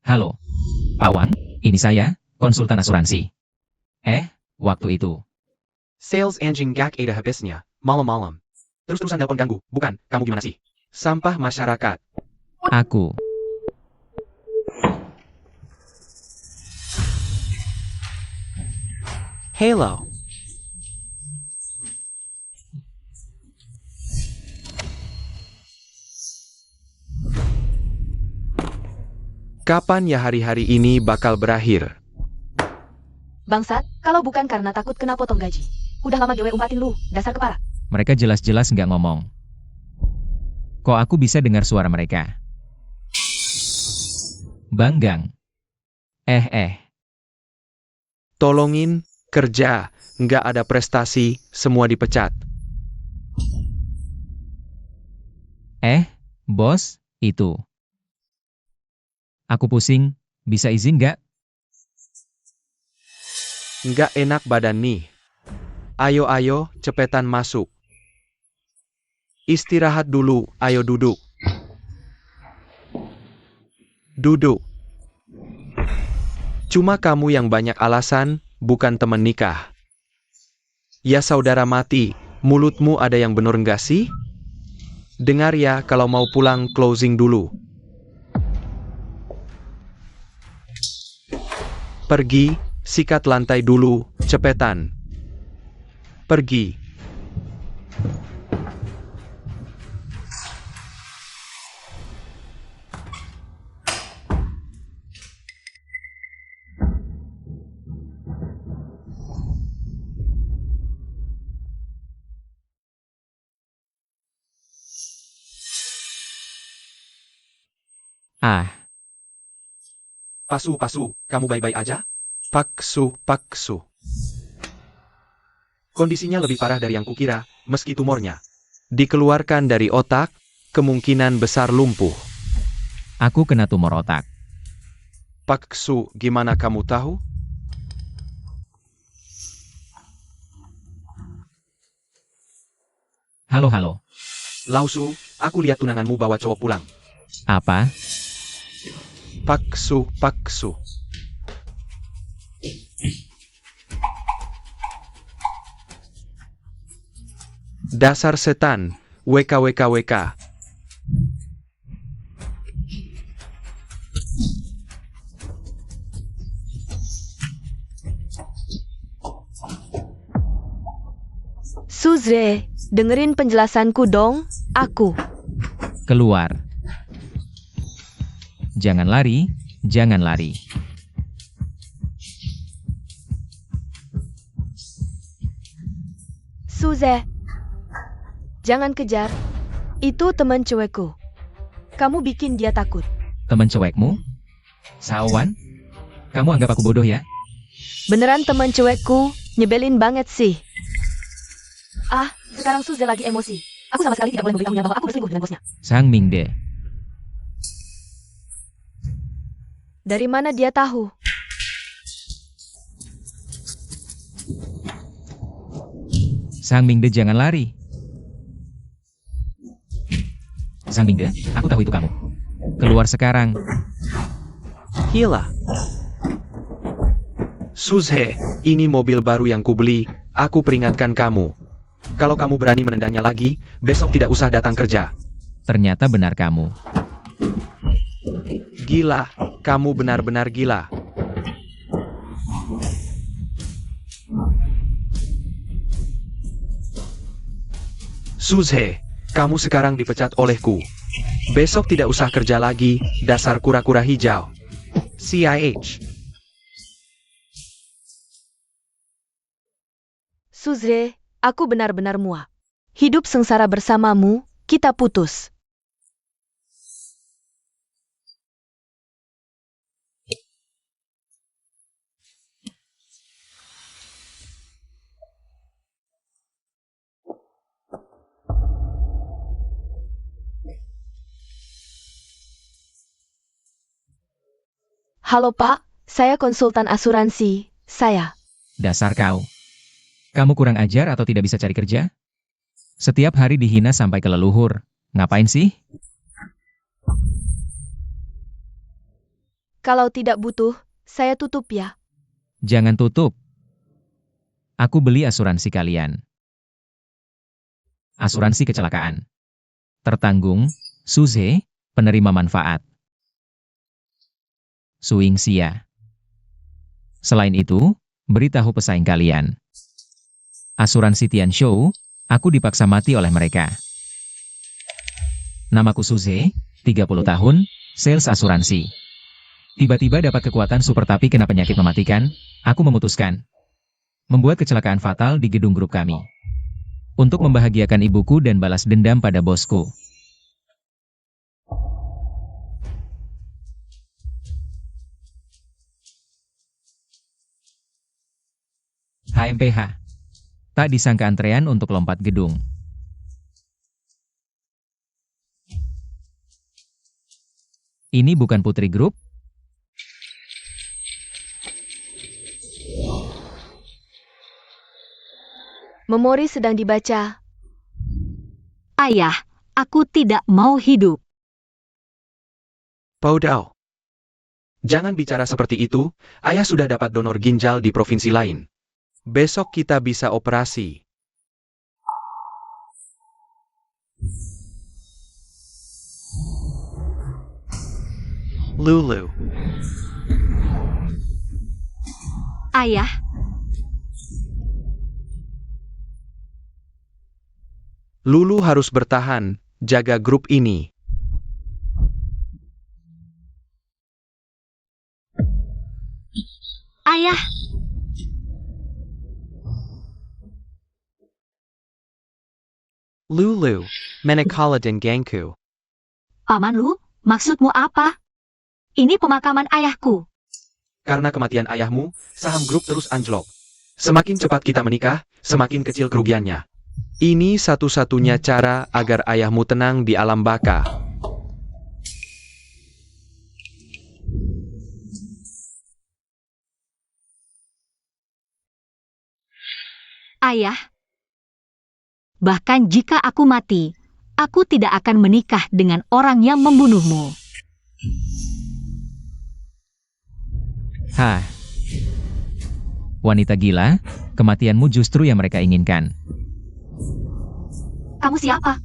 Halo, Pak Wang, ini saya, konsultan asuransi. Waktu itu. Sales anjing gak ada habisnya, malam-malam. Terus-terusan telepon ganggu, bukan? Kamu gimana sih? Sampah masyarakat. Aku. Hello. Kapan ya hari-hari ini bakal berakhir? Bangsat, kalau bukan karena takut kena potong gaji. Udah lama gue umpatin lu, dasar kepala. Mereka jelas-jelas nggak ngomong. Kok aku bisa dengar suara mereka? Banggang. Tolongin, kerja, nggak ada prestasi, semua dipecat. Bos, itu. Aku pusing, bisa izin nggak? Nggak enak badan nih. Ayo, cepetan masuk. Istirahat dulu, ayo duduk. Duduk. Cuma kamu yang banyak alasan, bukan temen nikah. Ya saudara mati, mulutmu ada yang bener nggak sih? Dengar ya, kalau mau pulang closing dulu. Pergi, sikat lantai dulu, cepetan. Pergi. Pasu, kamu baik-baik aja? Paksu. Kondisinya lebih parah dari yang kukira, meski tumornya dikeluarkan dari otak, kemungkinan besar lumpuh. Aku kena tumor otak. Paksu, gimana kamu tahu? Halo. Lausu, aku lihat tunanganmu bawa cowok pulang. Apa? Paksu. Dasar setan, WK. Suzre, dengerin penjelasanku dong, aku. Keluar. Jangan lari. Suze, jangan kejar. Itu teman cewekku. Kamu bikin dia takut. Teman cewekmu? Sawan? Kamu anggap aku bodoh ya? Beneran teman cewekku, nyebelin banget sih. Sekarang Suze lagi emosi. Aku sama sekali tidak boleh memberitahunya bahwa aku berselingkuh dengan bosnya. Sang Mingde. Dari mana dia tahu? Sang Mingde, jangan lari. Sang Mingde, aku tahu itu kamu. Keluar sekarang. Gila. Suzhe, ini mobil baru yang kubeli, aku peringatkan kamu. Kalau kamu berani menendangnya lagi, besok tidak usah datang kerja. Ternyata benar kamu. Gila, kamu benar-benar gila. Suzhe, kamu sekarang dipecat olehku. Besok tidak usah kerja lagi, dasar kura-kura hijau. CIH. Suzre, aku benar-benar muak. Hidup sengsara bersamamu, kita putus. Halo Pak, saya konsultan asuransi, saya. Dasar kau. Kamu kurang ajar atau tidak bisa cari kerja? Setiap hari dihina sampai ke leluhur. Ngapain sih? Kalau tidak butuh, saya tutup ya. Jangan tutup. Aku beli asuransi kalian. Asuransi kecelakaan. Tertanggung, Suze, penerima manfaat. Suing Sia. Selain itu, beritahu pesaing kalian. Asuransi Tian Shou, aku dipaksa mati oleh mereka. Namaku Suze, 30 tahun, sales asuransi. Tiba-tiba dapat kekuatan super tapi kena penyakit mematikan, aku memutuskan membuat kecelakaan fatal di gedung grup kami. Untuk membahagiakan ibuku dan balas dendam pada bosku. HMPH. Tak disangka antrean untuk lompat gedung. Ini bukan Putri Grup? Memori sedang dibaca. Ayah, aku tidak mau hidup. Paudao. Jangan bicara seperti itu, ayah sudah dapat donor ginjal di provinsi lain. Besok kita bisa operasi. Lulu. Ayah, Lulu harus bertahan, jaga grup ini. ayah, Lulu, Menekala dan Gangku. Paman Lu, maksudmu apa? Ini pemakaman ayahku. Karena kematian ayahmu, saham grup terus anjlok. Semakin cepat kita menikah, semakin kecil kerugiannya. Ini satu-satunya cara agar ayahmu tenang di alam baka. Ayah, bahkan jika aku mati, aku tidak akan menikah dengan orang yang membunuhmu. Hah. Wanita gila, kematianmu justru yang mereka inginkan. Kamu siapa?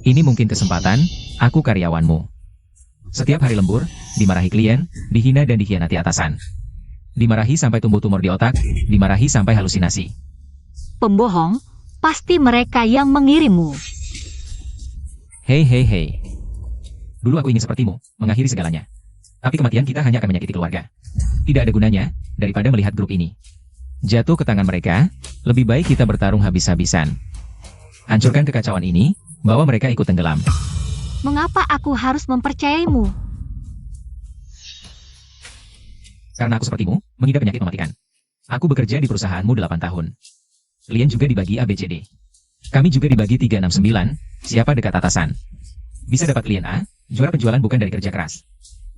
Ini mungkin kesempatan, aku karyawanmu. Setiap hari lembur, dimarahi klien, dihina dan dikhianati atasan. Dimarahi sampai tumbuh tumor di otak, dimarahi sampai halusinasi. Pembohong, pasti mereka yang mengirimmu. Hei hei hei. Dulu aku ingin sepertimu, mengakhiri segalanya. Tapi kematian kita hanya akan menyakiti keluarga. Tidak ada gunanya, daripada melihat grup ini jatuh ke tangan mereka, lebih baik kita bertarung habis-habisan. Hancurkan kekacauan ini, bawa mereka ikut tenggelam. Mengapa aku harus mempercayaimu? Karena aku sepertimu, mengidap penyakit mematikan. Aku bekerja di perusahaanmu 8 tahun. Klien juga dibagi ABCD. Kami juga dibagi 369, siapa dekat atasan. Bisa dapat klien A, juara penjualan bukan dari kerja keras.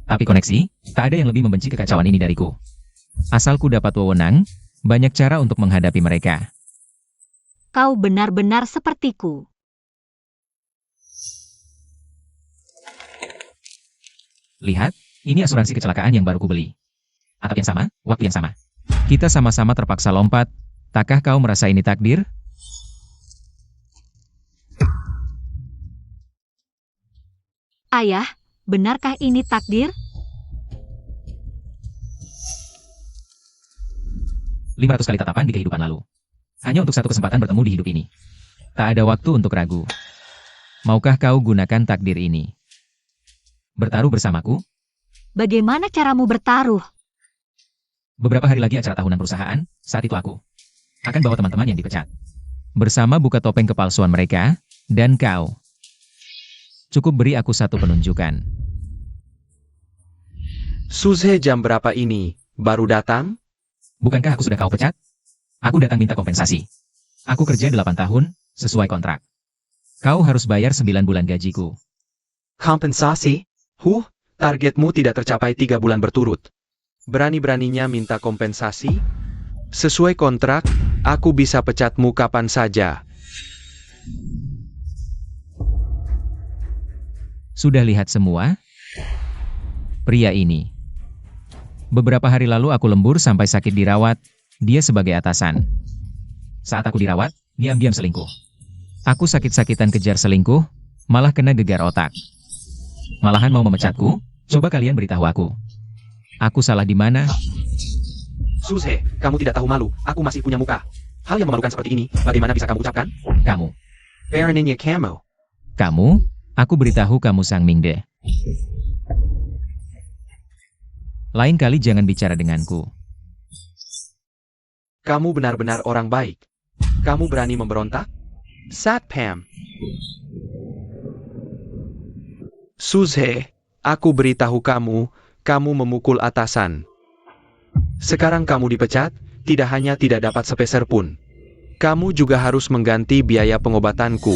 Tapi koneksi, tak ada yang lebih membenci kekacauan ini dariku. Asalku dapat wewenang, banyak cara untuk menghadapi mereka. Kau benar-benar sepertiku. Lihat, ini asuransi kecelakaan yang baru kubeli. Atap yang sama, waktu yang sama. Kita sama-sama terpaksa lompat. Takkah kau merasa ini takdir? Ayah, benarkah ini takdir? 500 kali tatapan di kehidupan lalu. Hanya untuk satu kesempatan bertemu di hidup ini. Tak ada waktu untuk ragu. Maukah kau gunakan takdir ini? Bertaruh bersamaku? Bagaimana caramu bertaruh? Beberapa hari lagi acara tahunan perusahaan, saat itu aku akan bawa teman-teman yang dipecat. Bersama buka topeng kepalsuan mereka, dan kau. Cukup beri aku satu penunjukan. Suze jam berapa ini? Baru datang? Bukankah aku sudah kau pecat? Aku datang minta kompensasi. Aku kerja 8 tahun, sesuai kontrak. Kau harus bayar 9 bulan gajiku. Kompensasi? Targetmu tidak tercapai 3 bulan berturut. Berani-beraninya minta kompensasi? Sesuai kontrak, aku bisa pecatmu kapan saja. Sudah lihat semua? Pria ini Beberapa hari lalu aku lembur sampai sakit dirawat, dia sebagai atasan. Saat aku dirawat, diam-diam selingkuh. Aku sakit-sakitan kejar selingkuh, malah kena gegar otak. Malahan mau memecatku, coba kalian beritahu aku. Aku salah di mana? Suze, kamu tidak tahu malu, aku masih punya muka. Hal yang memalukan seperti ini, bagaimana bisa kamu ucapkan? Kamu. Baroninnya Camo. Kamu? Aku beritahu kamu Sang Mingde. Lain kali jangan bicara denganku. Kamu benar-benar orang baik. Kamu berani memberontak? Satpam. Suze, aku beritahu kamu, kamu memukul atasan. Sekarang kamu dipecat, tidak hanya tidak dapat sepeser pun. Kamu juga harus mengganti biaya pengobatanku.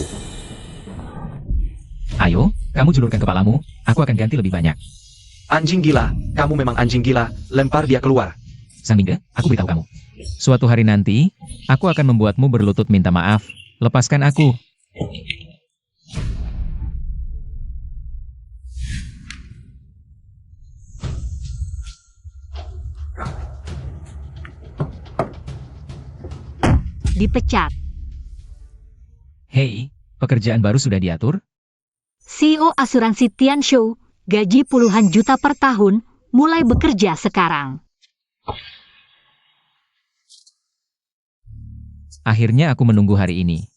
Ayo, kamu julurkan kepalamu, aku akan ganti lebih banyak. Anjing gila, kamu memang anjing gila, lempar dia keluar. Sang Mingde, aku beritahu kamu. Suatu hari nanti, aku akan membuatmu berlutut minta maaf. Lepaskan aku. Dipecat. Hei, pekerjaan baru sudah diatur? CEO asuransi Tianshou, gaji puluhan juta per tahun, mulai bekerja sekarang. Akhirnya aku menunggu hari ini.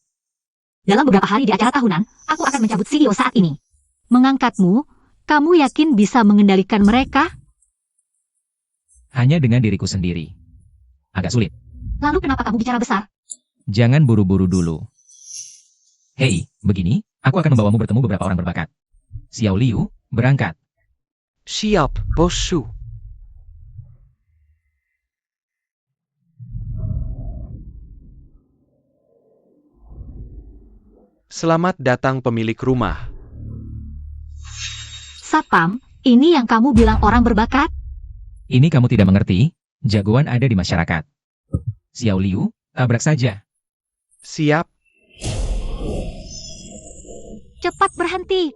Dalam beberapa hari di acara tahunan, aku akan mencabut CEO saat ini. Mengangkatmu, kamu yakin bisa mengendalikan mereka? Hanya dengan diriku sendiri. Agak sulit. Lalu kenapa kamu bicara besar? Jangan buru-buru dulu. Hei, begini, aku akan membawamu bertemu beberapa orang berbakat. Xiao Liu, berangkat. Siap, bosku. Selamat datang pemilik rumah. Satpam, ini yang kamu bilang orang berbakat? Ini kamu tidak mengerti, jagoan ada di masyarakat. Xiao Liu, tabrak saja. Siap. Cepat berhenti.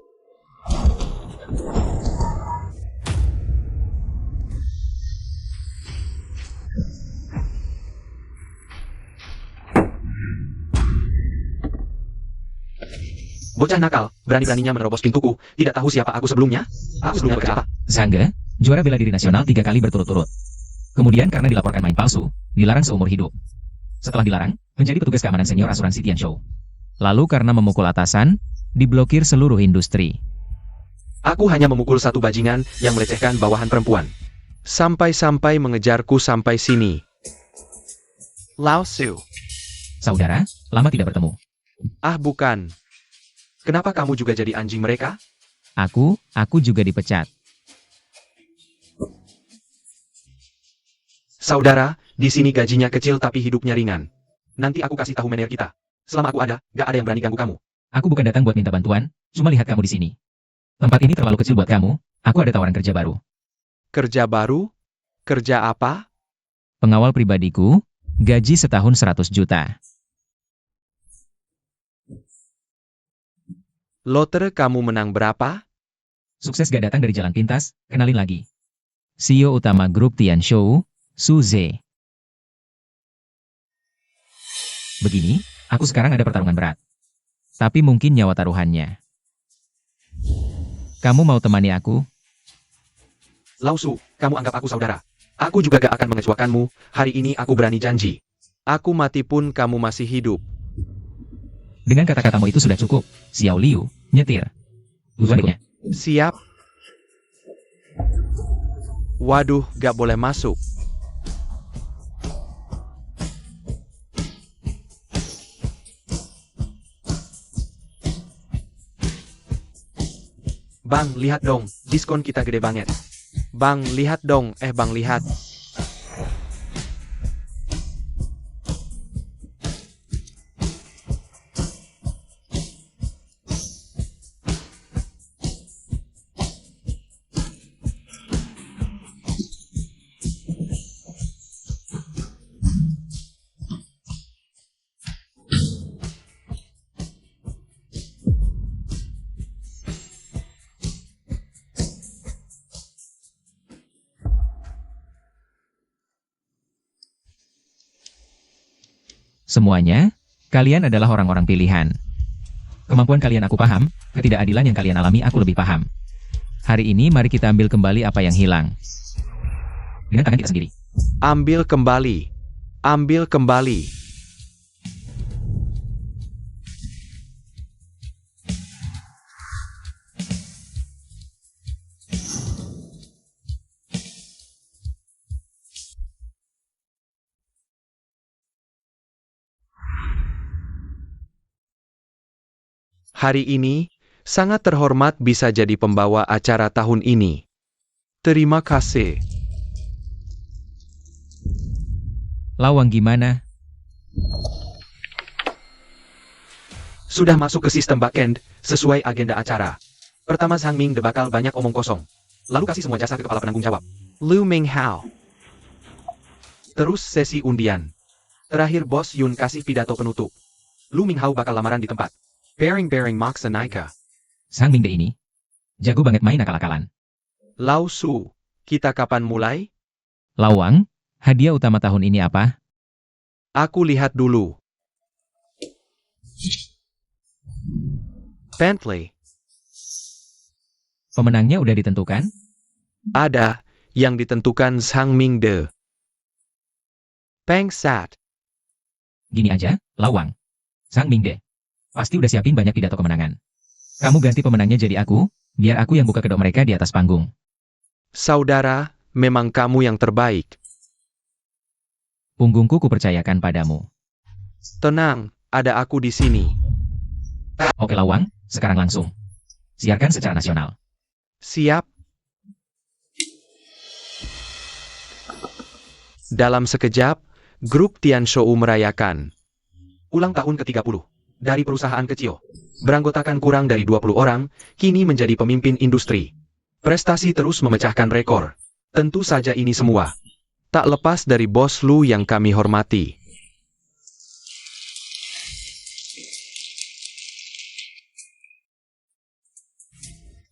Bocah nakal, berani-beraninya menerobos pintuku. Tidak tahu siapa aku sebelumnya? Aku sebelumnya bekerja apa? Zhangge, juara bela diri nasional 3 kali berturut-turut. Kemudian karena dilaporkan main palsu, dilarang seumur hidup. Setelah dilarang, menjadi petugas keamanan senior asuransi Tianshou. Lalu karena memukul atasan, diblokir seluruh industri. Aku hanya memukul satu bajingan yang melecehkan bawahan perempuan. Sampai-sampai mengejarku sampai sini. Lao Su. Saudara, lama tidak bertemu. Ah bukan. Kenapa kamu juga jadi anjing mereka? Aku juga dipecat. Saudara, di sini gajinya kecil tapi hidupnya ringan. Nanti aku kasih tahu manajer kita. Selama aku ada, gak ada yang berani ganggu kamu. Aku bukan datang buat minta bantuan, cuma lihat kamu di sini. Tempat ini terlalu kecil buat kamu, aku ada tawaran kerja baru. Kerja baru? Kerja apa? Pengawal pribadiku, gaji setahun 100 juta. Lotre kamu menang berapa? Sukses gak datang dari jalan pintas, kenalin lagi. CEO utama grup Tianshou, Suze. Begini, aku sekarang ada pertarungan berat. Tapi mungkin nyawa taruhannya. Kamu mau temani aku? Lao Su, kamu anggap aku saudara. Aku juga gak akan mengecewakanmu, hari ini aku berani janji. Aku mati pun kamu masih hidup. Dengan kata-katamu itu sudah cukup. Xiao Liu, nyetir. Tujuan berikutnya. Siap. Waduh, gak boleh masuk. Bang, lihat dong, diskon kita gede banget. Bang, lihat dong, Bang, lihat. Semuanya, kalian adalah orang-orang pilihan. Kemampuan kalian aku paham, ketidakadilan yang kalian alami aku lebih paham. Hari ini mari kita ambil kembali apa yang hilang. Dengan tangan kita sendiri. Ambil kembali. Ambil kembali. Hari ini, sangat terhormat bisa jadi pembawa acara tahun ini. Terima kasih. Lawang gimana? Sudah masuk ke sistem backend, sesuai agenda acara. Pertama Sang Ming De bakal banyak omong kosong. Lalu kasih semua jasa ke kepala penanggung jawab. Lu Ming Hao. Terus sesi undian. Terakhir Bos Yun kasih pidato penutup. Lu Ming Hao bakal lamaran di tempat. Bering-bering maksa Naika. Sang Ming De ini jago banget main akal-akalan. Lao Su, kita kapan mulai? Lawang, hadiah utama tahun ini apa? Aku lihat dulu. Bentley. Pemenangnya udah ditentukan? Ada, yang ditentukan Sang Ming De. Peng Sat. Gini aja, Lawang. Sang Ming De pasti udah siapin banyak pidato kemenangan. Kamu ganti pemenangnya jadi aku, biar aku yang buka kedok mereka di atas panggung. Saudara, memang kamu yang terbaik. Punggungku kupercayakan padamu. Tenang, ada aku di sini. Oke Lawang, sekarang langsung. Siarkan secara nasional. Siap. Dalam sekejap, grup Tian Shou merayakan ulang tahun ke-30 dari perusahaan kecil. Beranggotakan kurang dari 20 orang, kini menjadi pemimpin industri. Prestasi terus memecahkan rekor. Tentu saja ini semua tak lepas dari Bos Lu yang kami hormati.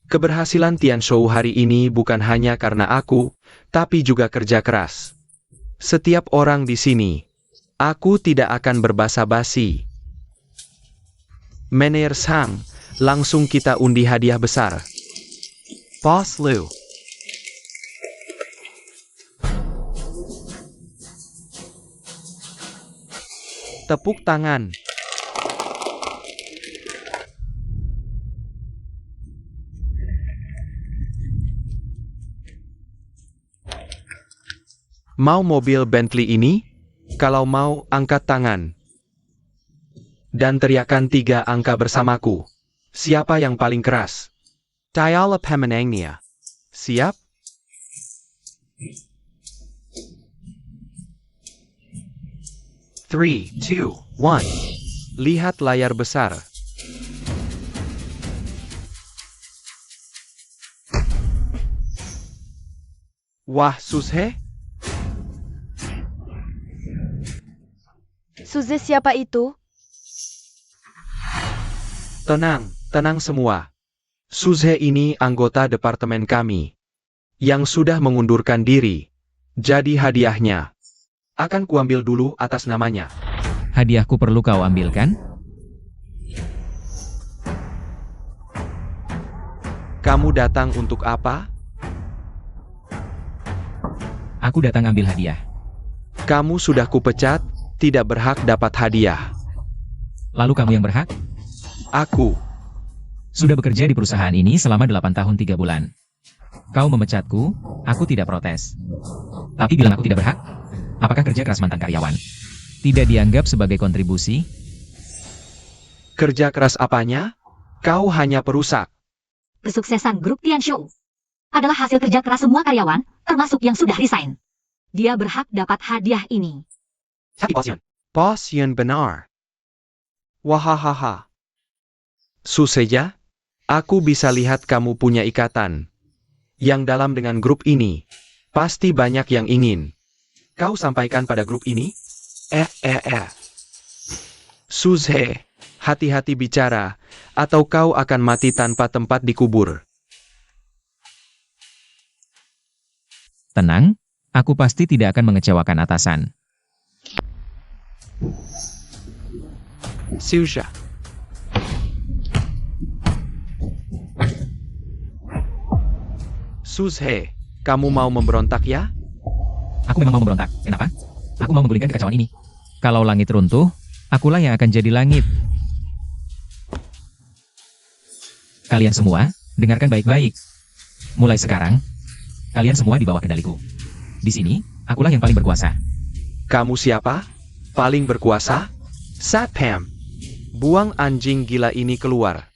Keberhasilan Tian Shou hari ini bukan hanya karena aku, tapi juga kerja keras. Setiap orang di sini, aku tidak akan berbasa-basi. Mener Sang, langsung kita undi hadiah besar. Bos Lu. Tepuk tangan. Mau mobil Bentley ini? Kalau mau, angkat tangan. Dan teriakan 3 angka bersamaku. Siapa yang paling keras? Diala pemenangnya. Siap? Three, two, one. Lihat layar besar. Wah, Sushe? Suze siapa itu? Tenang, tenang semua. Sushe ini anggota departemen kami. Yang sudah mengundurkan diri. Jadi hadiahnya akan kuambil dulu atas namanya. Hadiahku perlu kau ambilkan? Kamu datang untuk apa? Aku datang ambil hadiah. Kamu sudah kupecat, tidak berhak dapat hadiah. Lalu kamu yang berhak? Aku. Sudah bekerja di perusahaan ini selama 8 tahun 3 bulan. Kau memecatku, aku tidak protes. Tapi bilang aku tidak berhak? Apakah kerja keras mantan karyawan tidak dianggap sebagai kontribusi? Kerja keras apanya? Kau hanya perusak. Kesuksesan grup Tian Shou adalah hasil kerja keras semua karyawan, termasuk yang sudah resign. Dia berhak dapat hadiah ini. Tapi Bos Yun, Bos Yun benar. Wahahaha. Suseja, aku bisa lihat kamu punya ikatan yang dalam dengan grup ini. Pasti banyak yang ingin kau sampaikan pada grup ini? Sushe, hati-hati bicara, atau kau akan mati tanpa tempat dikubur. tenang, aku pasti tidak akan mengecewakan atasan. Susha. Suzhe, kamu mau memberontak ya? Aku memang mau memberontak. Kenapa? Aku mau menggulingkan kekacauan ini. Kalau langit runtuh, akulah yang akan jadi langit. Kalian semua, dengarkan baik-baik. Mulai sekarang, kalian semua di bawah kendaliku. Di sini, akulah yang paling berkuasa. Kamu siapa? Paling berkuasa? Satpam. Buang anjing gila ini keluar.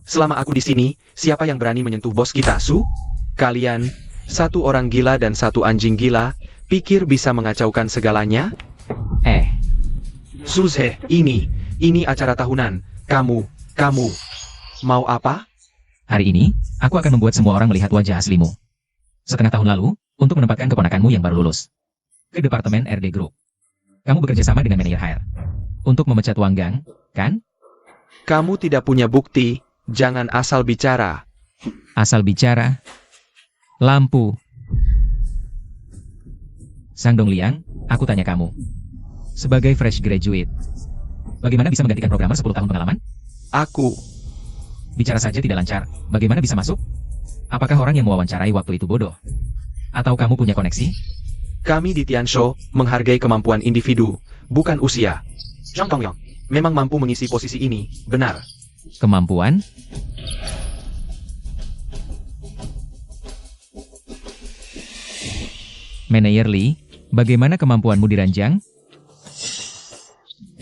Selama aku di sini, siapa yang berani menyentuh bos kita, Su? Kalian, satu orang gila dan satu anjing gila, pikir bisa mengacaukan segalanya? Suzhe, ini acara tahunan. Kamu, mau apa? Hari ini, aku akan membuat semua orang melihat wajah aslimu. Setengah tahun lalu, untuk menempatkan keponakanmu yang baru lulus ke Departemen RD Group. Kamu bekerja sama dengan manajer HR untuk memecat Wang Gang, kan? Kamu tidak punya bukti, jangan asal bicara. Asal bicara. Lampu. Sang Dongliang, aku tanya kamu. Sebagai fresh graduate, bagaimana bisa menggantikan programmer 10 tahun pengalaman? Aku. Bicara saja tidak lancar, bagaimana bisa masuk? Apakah orang yang mewawancarai waktu itu bodoh? Atau kamu punya koneksi? Kami di Tianshou menghargai kemampuan individu, bukan usia. Zhang Tongyong memang mampu mengisi posisi ini, benar. Kemampuan? Manajer Lee, bagaimana kemampuanmu diranjang?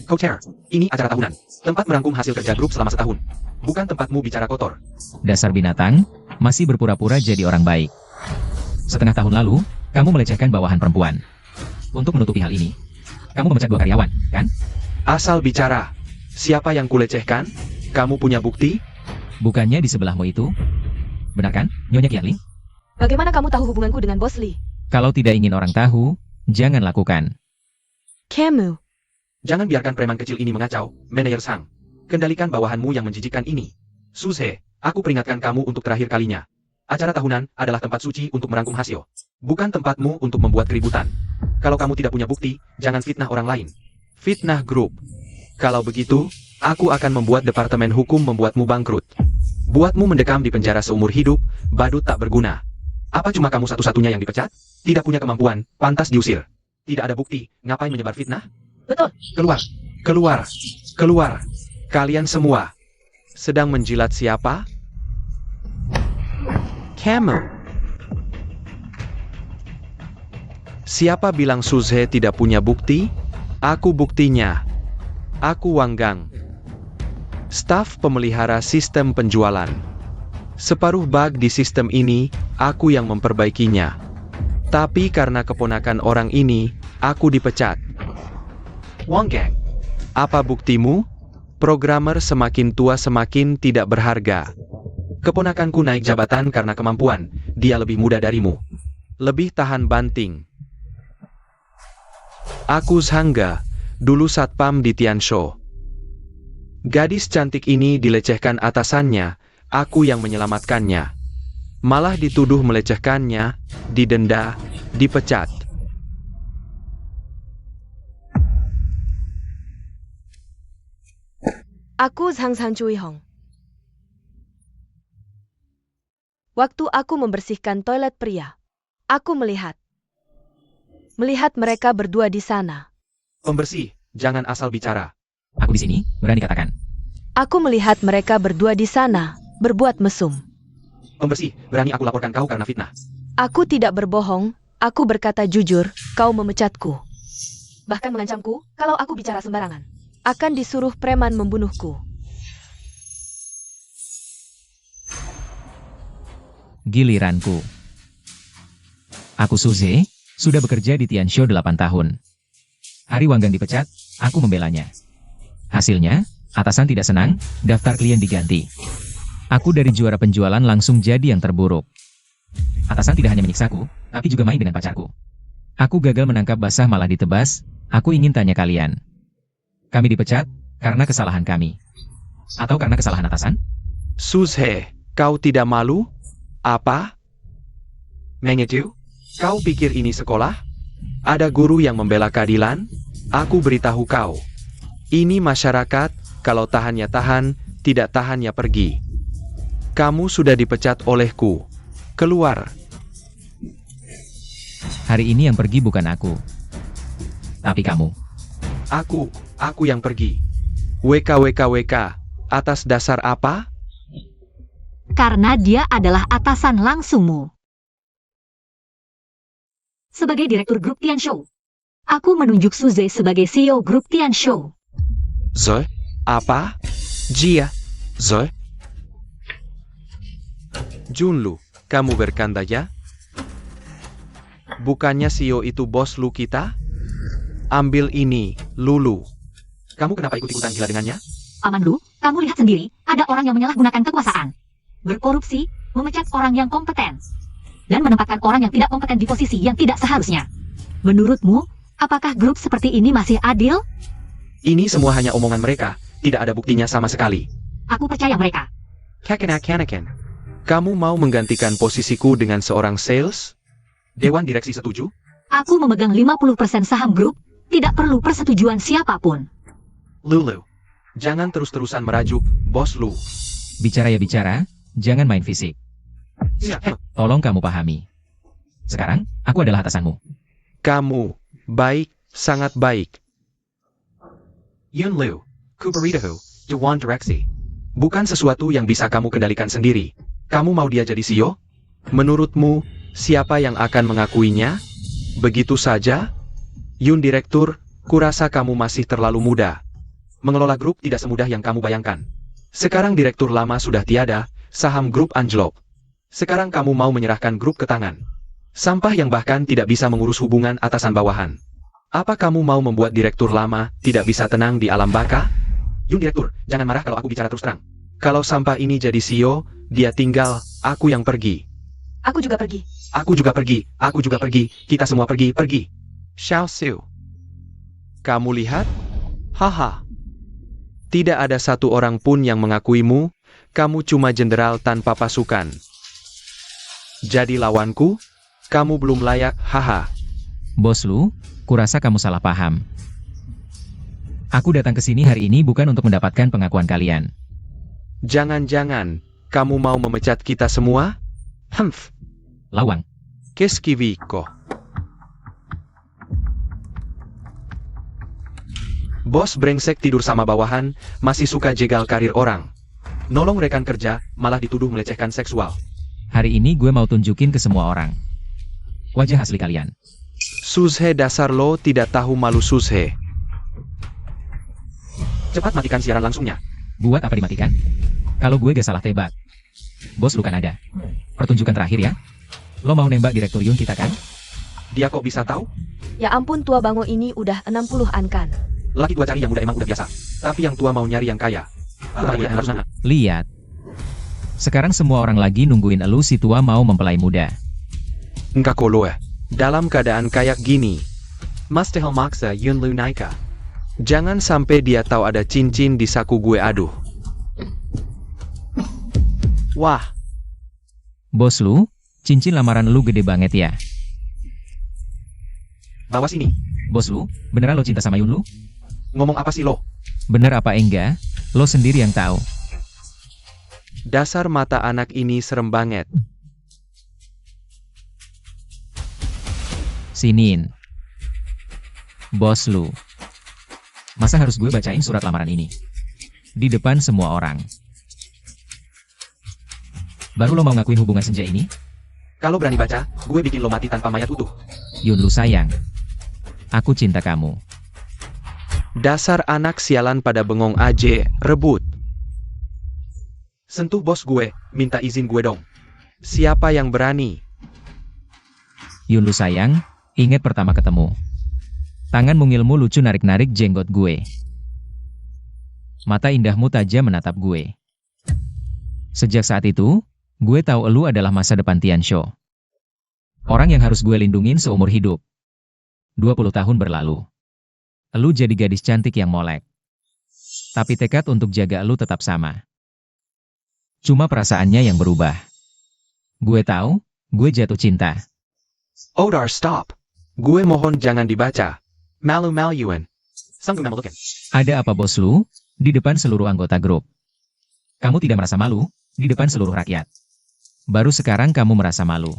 Co-chair, ini acara tahunan. Tempat merangkum hasil kerja grup selama setahun. Bukan tempatmu bicara kotor. Dasar binatang, masih berpura-pura jadi orang baik. Setengah tahun lalu, kamu melecehkan bawahan perempuan. Untuk menutupi hal ini, kamu memecat 2 karyawan, kan? Asal bicara. Siapa yang kulecehkan? Kamu punya bukti? Bukannya di sebelahmu itu? Benar kan, Nyonya Qianling? Bagaimana kamu tahu hubunganku dengan Bos Lee? Kalau tidak ingin orang tahu, jangan lakukan. Kamu. Jangan biarkan preman kecil ini mengacau, Manajer Sang. Kendalikan bawahanmu yang menjijikkan ini. Suzhe, aku peringatkan kamu untuk terakhir kalinya. Acara tahunan adalah tempat suci untuk merangkum hasil. Bukan tempatmu untuk membuat keributan. Kalau kamu tidak punya bukti, jangan fitnah orang lain. Fitnah grup. Kalau begitu, aku akan membuat Departemen Hukum membuatmu bangkrut. Buatmu mendekam di penjara seumur hidup, badut tak berguna. Apa cuma kamu satu-satunya yang dipecat? Tidak punya kemampuan, pantas diusir. Tidak ada bukti, ngapain menyebar fitnah? Betul. Keluar. Kalian semua. Sedang menjilat siapa? Camel. Siapa bilang Suzhe tidak punya bukti? Aku buktinya. Aku Wang Gang. Staf pemelihara sistem penjualan. Separuh bug di sistem ini, aku yang memperbaikinya. Tapi karena keponakan orang ini, aku dipecat. Wang Gang, apa buktimu? Programmer semakin tua semakin tidak berharga. Keponakanku naik jabatan karena kemampuan, dia lebih muda darimu. Lebih tahan banting. Aku Zhangga, dulu satpam di Tianshou. Gadis cantik ini dilecehkan atasannya, aku yang menyelamatkannya. Malah dituduh melecehkannya, didenda, dipecat. Aku Zhang Cui Hong. Waktu aku membersihkan toilet pria, aku melihat mereka berdua di sana. Pembersih, jangan asal bicara. Aku di sini, berani katakan. Aku melihat mereka berdua di sana, berbuat mesum. Pembersih, berani aku laporkan kau karena fitnah. Aku tidak berbohong, aku berkata jujur, kau memecatku. Bahkan mengancamku, kalau aku bicara sembarangan, akan disuruh preman membunuhku. Giliranku. Aku Suzhe, sudah bekerja di Tianshou 8 tahun. Hari Wang Gang dipecat, aku membelanya. Hasilnya, atasan tidak senang, daftar klien diganti. Aku dari juara penjualan langsung jadi yang terburuk. Atasan tidak hanya menyiksaku, tapi juga main dengan pacarku. Aku gagal menangkap basah malah ditebas. Aku ingin tanya kalian. Kami dipecat karena kesalahan kami. Atau karena kesalahan atasan? Suzhe, kau tidak malu? Apa? Mengeju? Kau pikir ini sekolah? Ada guru yang membela keadilan? Aku beritahu kau. Ini masyarakat, kalau tahan ya tahan, tidak tahan ya pergi. Kamu sudah dipecat olehku. Keluar. Hari ini yang pergi bukan aku. Tapi kamu. Aku yang pergi. WK. Atas dasar apa? Karena dia adalah atasan langsungmu. Sebagai direktur grup Tianshou, aku menunjuk Suze sebagai CEO grup Tianshou. Zoe? Apa? Jia? Zoe? Junlu, kamu bercanda ya? Bukannya CEO itu bos lu kita? Ambil ini, Lulu. Kamu kenapa ikut-ikutan gila dengannya? Paman Lu, kamu lihat sendiri, ada orang yang menyalahgunakan kekuasaan, berkorupsi, memecat orang yang kompeten, dan menempatkan orang yang tidak kompeten di posisi yang tidak seharusnya. Menurutmu, apakah grup seperti ini masih adil? Ini semua hanya omongan mereka, tidak ada buktinya sama sekali. Aku percaya mereka. Kanaken. Kamu mau menggantikan posisiku dengan seorang sales? Dewan direksi setuju? Aku memegang 50% saham grup, tidak perlu persetujuan siapapun. Lulu, jangan terus-terusan merajuk, bos lu. Bicara ya bicara, jangan main fisik. Tolong kamu pahami. Sekarang, aku adalah atasanmu. Kamu, baik, sangat baik. Yun Liu, Kuberitahu, Dewan Direksi. Bukan sesuatu yang bisa kamu kendalikan sendiri. Kamu mau dia jadi CEO? Menurutmu, siapa yang akan mengakuinya? Begitu saja? Yun Direktur, kurasa kamu masih terlalu muda. Mengelola grup tidak semudah yang kamu bayangkan. Sekarang direktur lama sudah tiada, saham grup anjlok. Sekarang kamu mau menyerahkan grup ke tangan sampah yang bahkan tidak bisa mengurus hubungan atasan bawahan. Apa kamu mau membuat direktur lama tidak bisa tenang di alam baka? Yun Direktur, jangan marah kalau aku bicara terus terang. Kalau sampah ini jadi CEO, dia tinggal, aku yang pergi. Aku juga pergi. Aku juga pergi, kita semua pergi. Xiao Xiu. Kamu lihat? Haha. Tidak ada satu orang pun yang mengakuimu, kamu cuma jenderal tanpa pasukan. Jadi lawanku? Kamu belum layak, haha. Bos Lu, kurasa kamu salah paham. Aku datang ke sini hari ini bukan untuk mendapatkan pengakuan kalian. Jangan-jangan, kamu mau memecat kita semua? Humph. Lawang. Keskiviko. Bos brengsek tidur sama bawahan, masih suka jegal karir orang. Nolong rekan kerja, malah dituduh melecehkan seksual. Hari ini gue mau tunjukin ke semua orang wajah asli kalian. Suzhe dasar lo tidak tahu malu Suzhe. Cepat matikan siaran langsungnya. Buat apa dimatikan? Kalau gue gak salah tebak. Bos lu kan ada. Pertunjukan terakhir ya. Lo mau nembak direktur Yun kita kan? Dia kok bisa tahu? Ya ampun, tua bango ini udah 60-an kan. Laki tua cari yang muda emang udah biasa. Tapi yang tua mau nyari yang kaya. Lihat. Sekarang semua orang lagi nungguin elu si tua mau mempelai muda. Enggak koloe. Dalam keadaan kayak gini, Mustahil maksa Yun Lu Naika. Jangan sampai dia tahu ada cincin di saku gue, aduh. Wah. Bos lu, cincin lamaran lu gede banget ya. Bawa sini. Bos lu, beneran lo cinta sama Yun lu? Ngomong apa sih lo? Bener apa enggak? Lo sendiri yang tahu. Dasar mata anak ini serem banget. Siniin. Bos lu. Masa harus gue bacain surat lamaran ini? Di depan semua orang. Baru lo mau ngakuin hubungan senja ini? Kalau berani baca, gue bikin lo mati tanpa mayat utuh. Yun lu sayang. Aku cinta kamu. Dasar anak sialan pada bengong aja, rebut. Sentuh bos gue, minta izin gue dong. Siapa yang berani? Yun lu sayang, ingat pertama ketemu. Tangan mungilmu lucu narik-narik jenggot gue. Mata indahmu tajam menatap gue. Sejak saat itu, gue tahu elu adalah masa depan Tianshou. Orang yang harus gue lindungin seumur hidup. 20 tahun berlalu. Elu jadi gadis cantik yang molek. Tapi tekad untuk jaga elu tetap sama. Cuma perasaannya yang berubah. Gue tahu, gue jatuh cinta. Odar, stop. Gue mohon jangan dibaca. Malu-maluin. Sanggup memalukan. Ada apa bos lu? Di depan seluruh anggota grup. Kamu tidak merasa malu, di depan seluruh rakyat. Baru sekarang kamu merasa malu.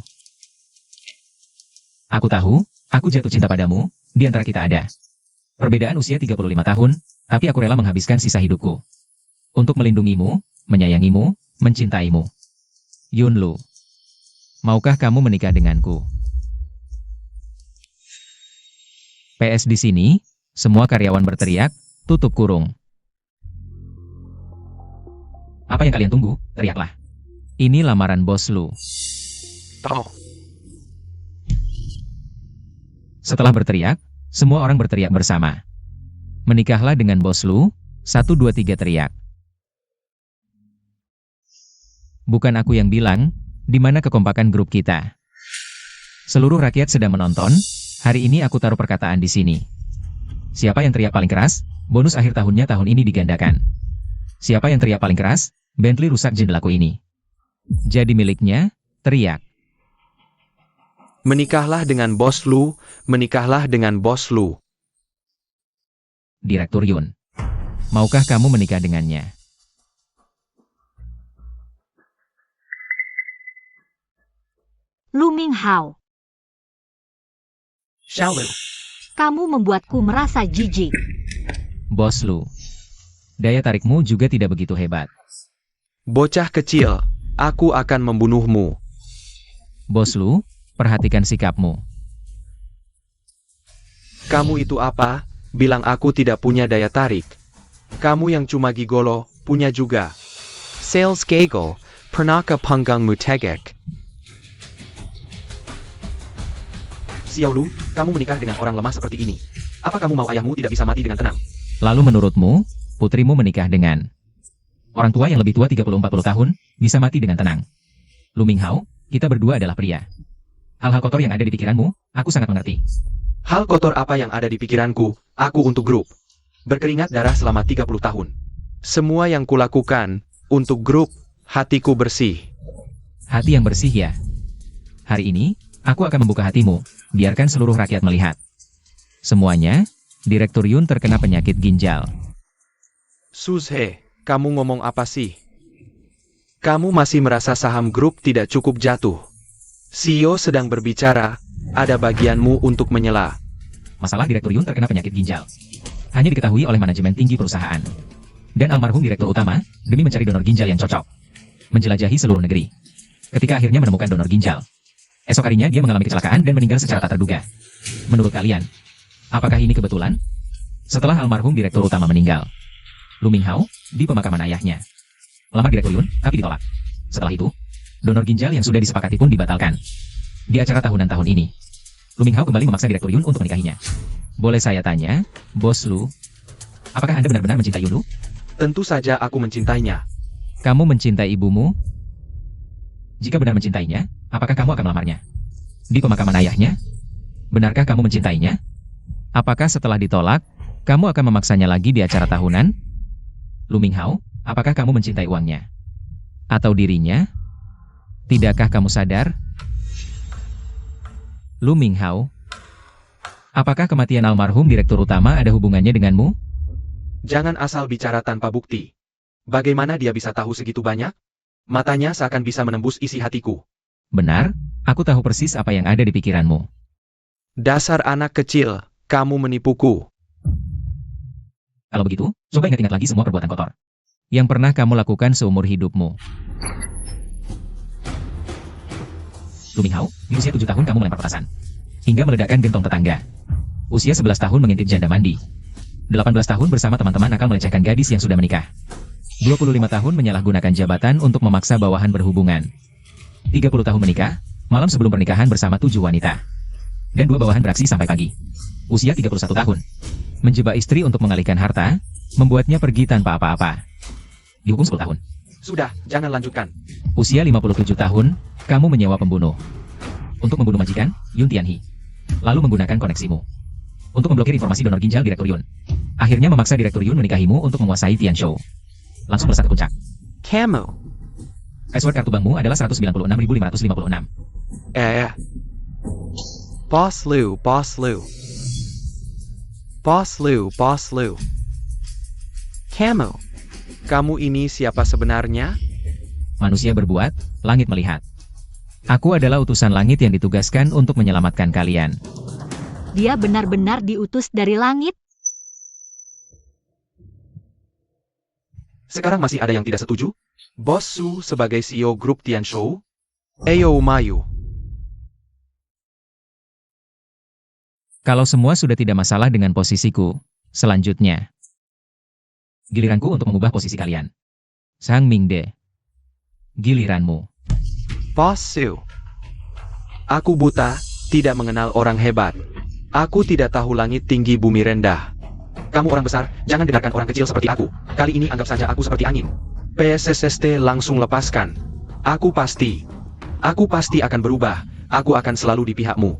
Aku tahu, aku jatuh cinta padamu, di antara kita ada perbedaan usia 35 tahun, tapi aku rela menghabiskan sisa hidupku untuk melindungimu, menyayangimu, mencintaimu. Yunlu, maukah kamu menikah denganku? PS di sini, semua karyawan berteriak, tutup kurung. Apa yang kalian tunggu? Teriaklah. Ini lamaran bos lu. Oh. Setelah berteriak, semua orang berteriak bersama. Menikahlah dengan bos lu, 1, 2, 3 teriak. Bukan aku yang bilang, di mana kekompakan grup kita. Seluruh rakyat sedang menonton, hari ini aku taruh perkataan di sini. Siapa yang teriak paling keras, bonus akhir tahunnya tahun ini digandakan. Siapa yang teriak paling keras, Bentley rusak jendelaku ini. Jadi miliknya, teriak. Menikahlah dengan bos lu, menikahlah dengan bos lu. Direktur Yun. Maukah kamu menikah dengannya? Lu Minghao, Xiaolu. kamu membuatku merasa jijik. Bos lu. Daya tarikmu juga tidak begitu hebat. Bocah kecil, aku akan membunuhmu. Bos lu, perhatikan sikapmu. Kamu itu apa? Bilang aku tidak punya daya tarik. Kamu yang cuma gigolo, punya juga. Sales kegel, pernah ke panggang mutegek. Xiaolu, kamu menikah dengan orang lemah seperti ini. Apa kamu mau ayahmu tidak bisa mati dengan tenang? Lalu menurutmu, putrimu menikah dengan orang tua yang lebih tua 30-40 tahun, bisa mati dengan tenang. Lu Minghao, kita berdua adalah pria. Hal-hal kotor yang ada di pikiranmu, aku sangat mengerti. Hal kotor apa yang ada di pikiranku, aku untuk grup. Berkeringat darah selama 30 tahun. Semua yang kulakukan, untuk grup, hatiku bersih. Hati yang bersih ya. Hari ini, aku akan membuka hatimu, biarkan seluruh rakyat melihat. Semuanya, Direktur Yun terkena penyakit ginjal. Suzhe, kamu ngomong apa sih? Kamu masih merasa saham grup tidak cukup jatuh. CEO sedang berbicara, ada bagianmu untuk menyela. Masalah Direktur Yun terkena penyakit ginjal hanya diketahui oleh manajemen tinggi perusahaan. Dan almarhum Direktur Utama, demi mencari donor ginjal yang cocok, menjelajahi seluruh negeri. Ketika akhirnya menemukan donor ginjal, esok harinya dia mengalami kecelakaan dan meninggal secara tak terduga. Menurut kalian, apakah ini kebetulan? Setelah almarhum Direktur Utama meninggal, Lu Minghao, di pemakaman ayahnya, melamar Direktur Yun, tapi ditolak. Setelah itu, donor ginjal yang sudah disepakati pun dibatalkan. Di acara tahunan tahun ini, Lu Minghao kembali memaksa Direktur Yun untuk menikahinya. Boleh saya tanya, bos Lu, apakah Anda benar-benar mencintai Yun Lu? Tentu saja aku mencintainya. Kamu mencintai ibumu? Jika benar mencintainya, apakah kamu akan melamarnya? Di pemakaman ayahnya? Benarkah kamu mencintainya? Apakah setelah ditolak, kamu akan memaksanya lagi di acara tahunan? Lu Minghao, apakah kamu mencintai uangnya? Atau dirinya? Tidakkah kamu sadar? Lu Minghao, apakah kematian almarhum Direktur Utama ada hubungannya denganmu? Jangan asal bicara tanpa bukti. Bagaimana dia bisa tahu segitu banyak? Matanya seakan bisa menembus isi hatiku. Benar, aku tahu persis apa yang ada di pikiranmu. Dasar anak kecil, kamu menipuku. Kalau begitu, coba ingat-ingat lagi semua perbuatan kotor yang pernah kamu lakukan seumur hidupmu. Lu Minghao, di usia 7 tahun kamu melempar petasan, hingga meledakkan gentong tetangga. Usia 11 tahun mengintip janda mandi. 18 tahun bersama teman-teman nakal melecehkan gadis yang sudah menikah. 25 tahun menyalahgunakan jabatan untuk memaksa bawahan berhubungan. 30 tahun menikah, malam sebelum pernikahan bersama 7 wanita. Dan 2 bawahan beraksi sampai pagi. Usia 31 tahun. Menjebak istri untuk mengalihkan harta, membuatnya pergi tanpa apa-apa. Dihukum 10 tahun. Sudah, jangan lanjutkan. Usia 57 tahun, kamu menyewa pembunuh untuk membunuh majikan, Yun Tianhe. Lalu menggunakan koneksimu untuk memblokir informasi donor ginjal Direktur Yun. Akhirnya memaksa Direktur Yun menikahimu untuk menguasai Tian Shou. Langsung melesat ke puncak. Kamu. Password kartu bankmu adalah 196.556. Boss Lu, Boss Lu. Boss Lu, Boss Lu. Kamu ini siapa sebenarnya? Manusia berbuat, langit melihat. Aku adalah utusan langit yang ditugaskan untuk menyelamatkan kalian. Dia benar-benar diutus dari langit. Sekarang masih ada yang tidak setuju? Bos Su sebagai CEO grup Tian Shou? Ayo Mayu. Kalau semua sudah tidak masalah dengan posisiku, selanjutnya giliranku untuk mengubah posisi kalian. Sang Mingde, giliranmu. Bos Su. Aku buta, tidak mengenal orang hebat. Aku tidak tahu langit tinggi bumi rendah. Kamu orang besar, jangan dengarkan orang kecil seperti aku. Kali ini anggap saja aku seperti angin. PSSST langsung lepaskan. Aku pasti akan berubah. Aku akan selalu di pihakmu.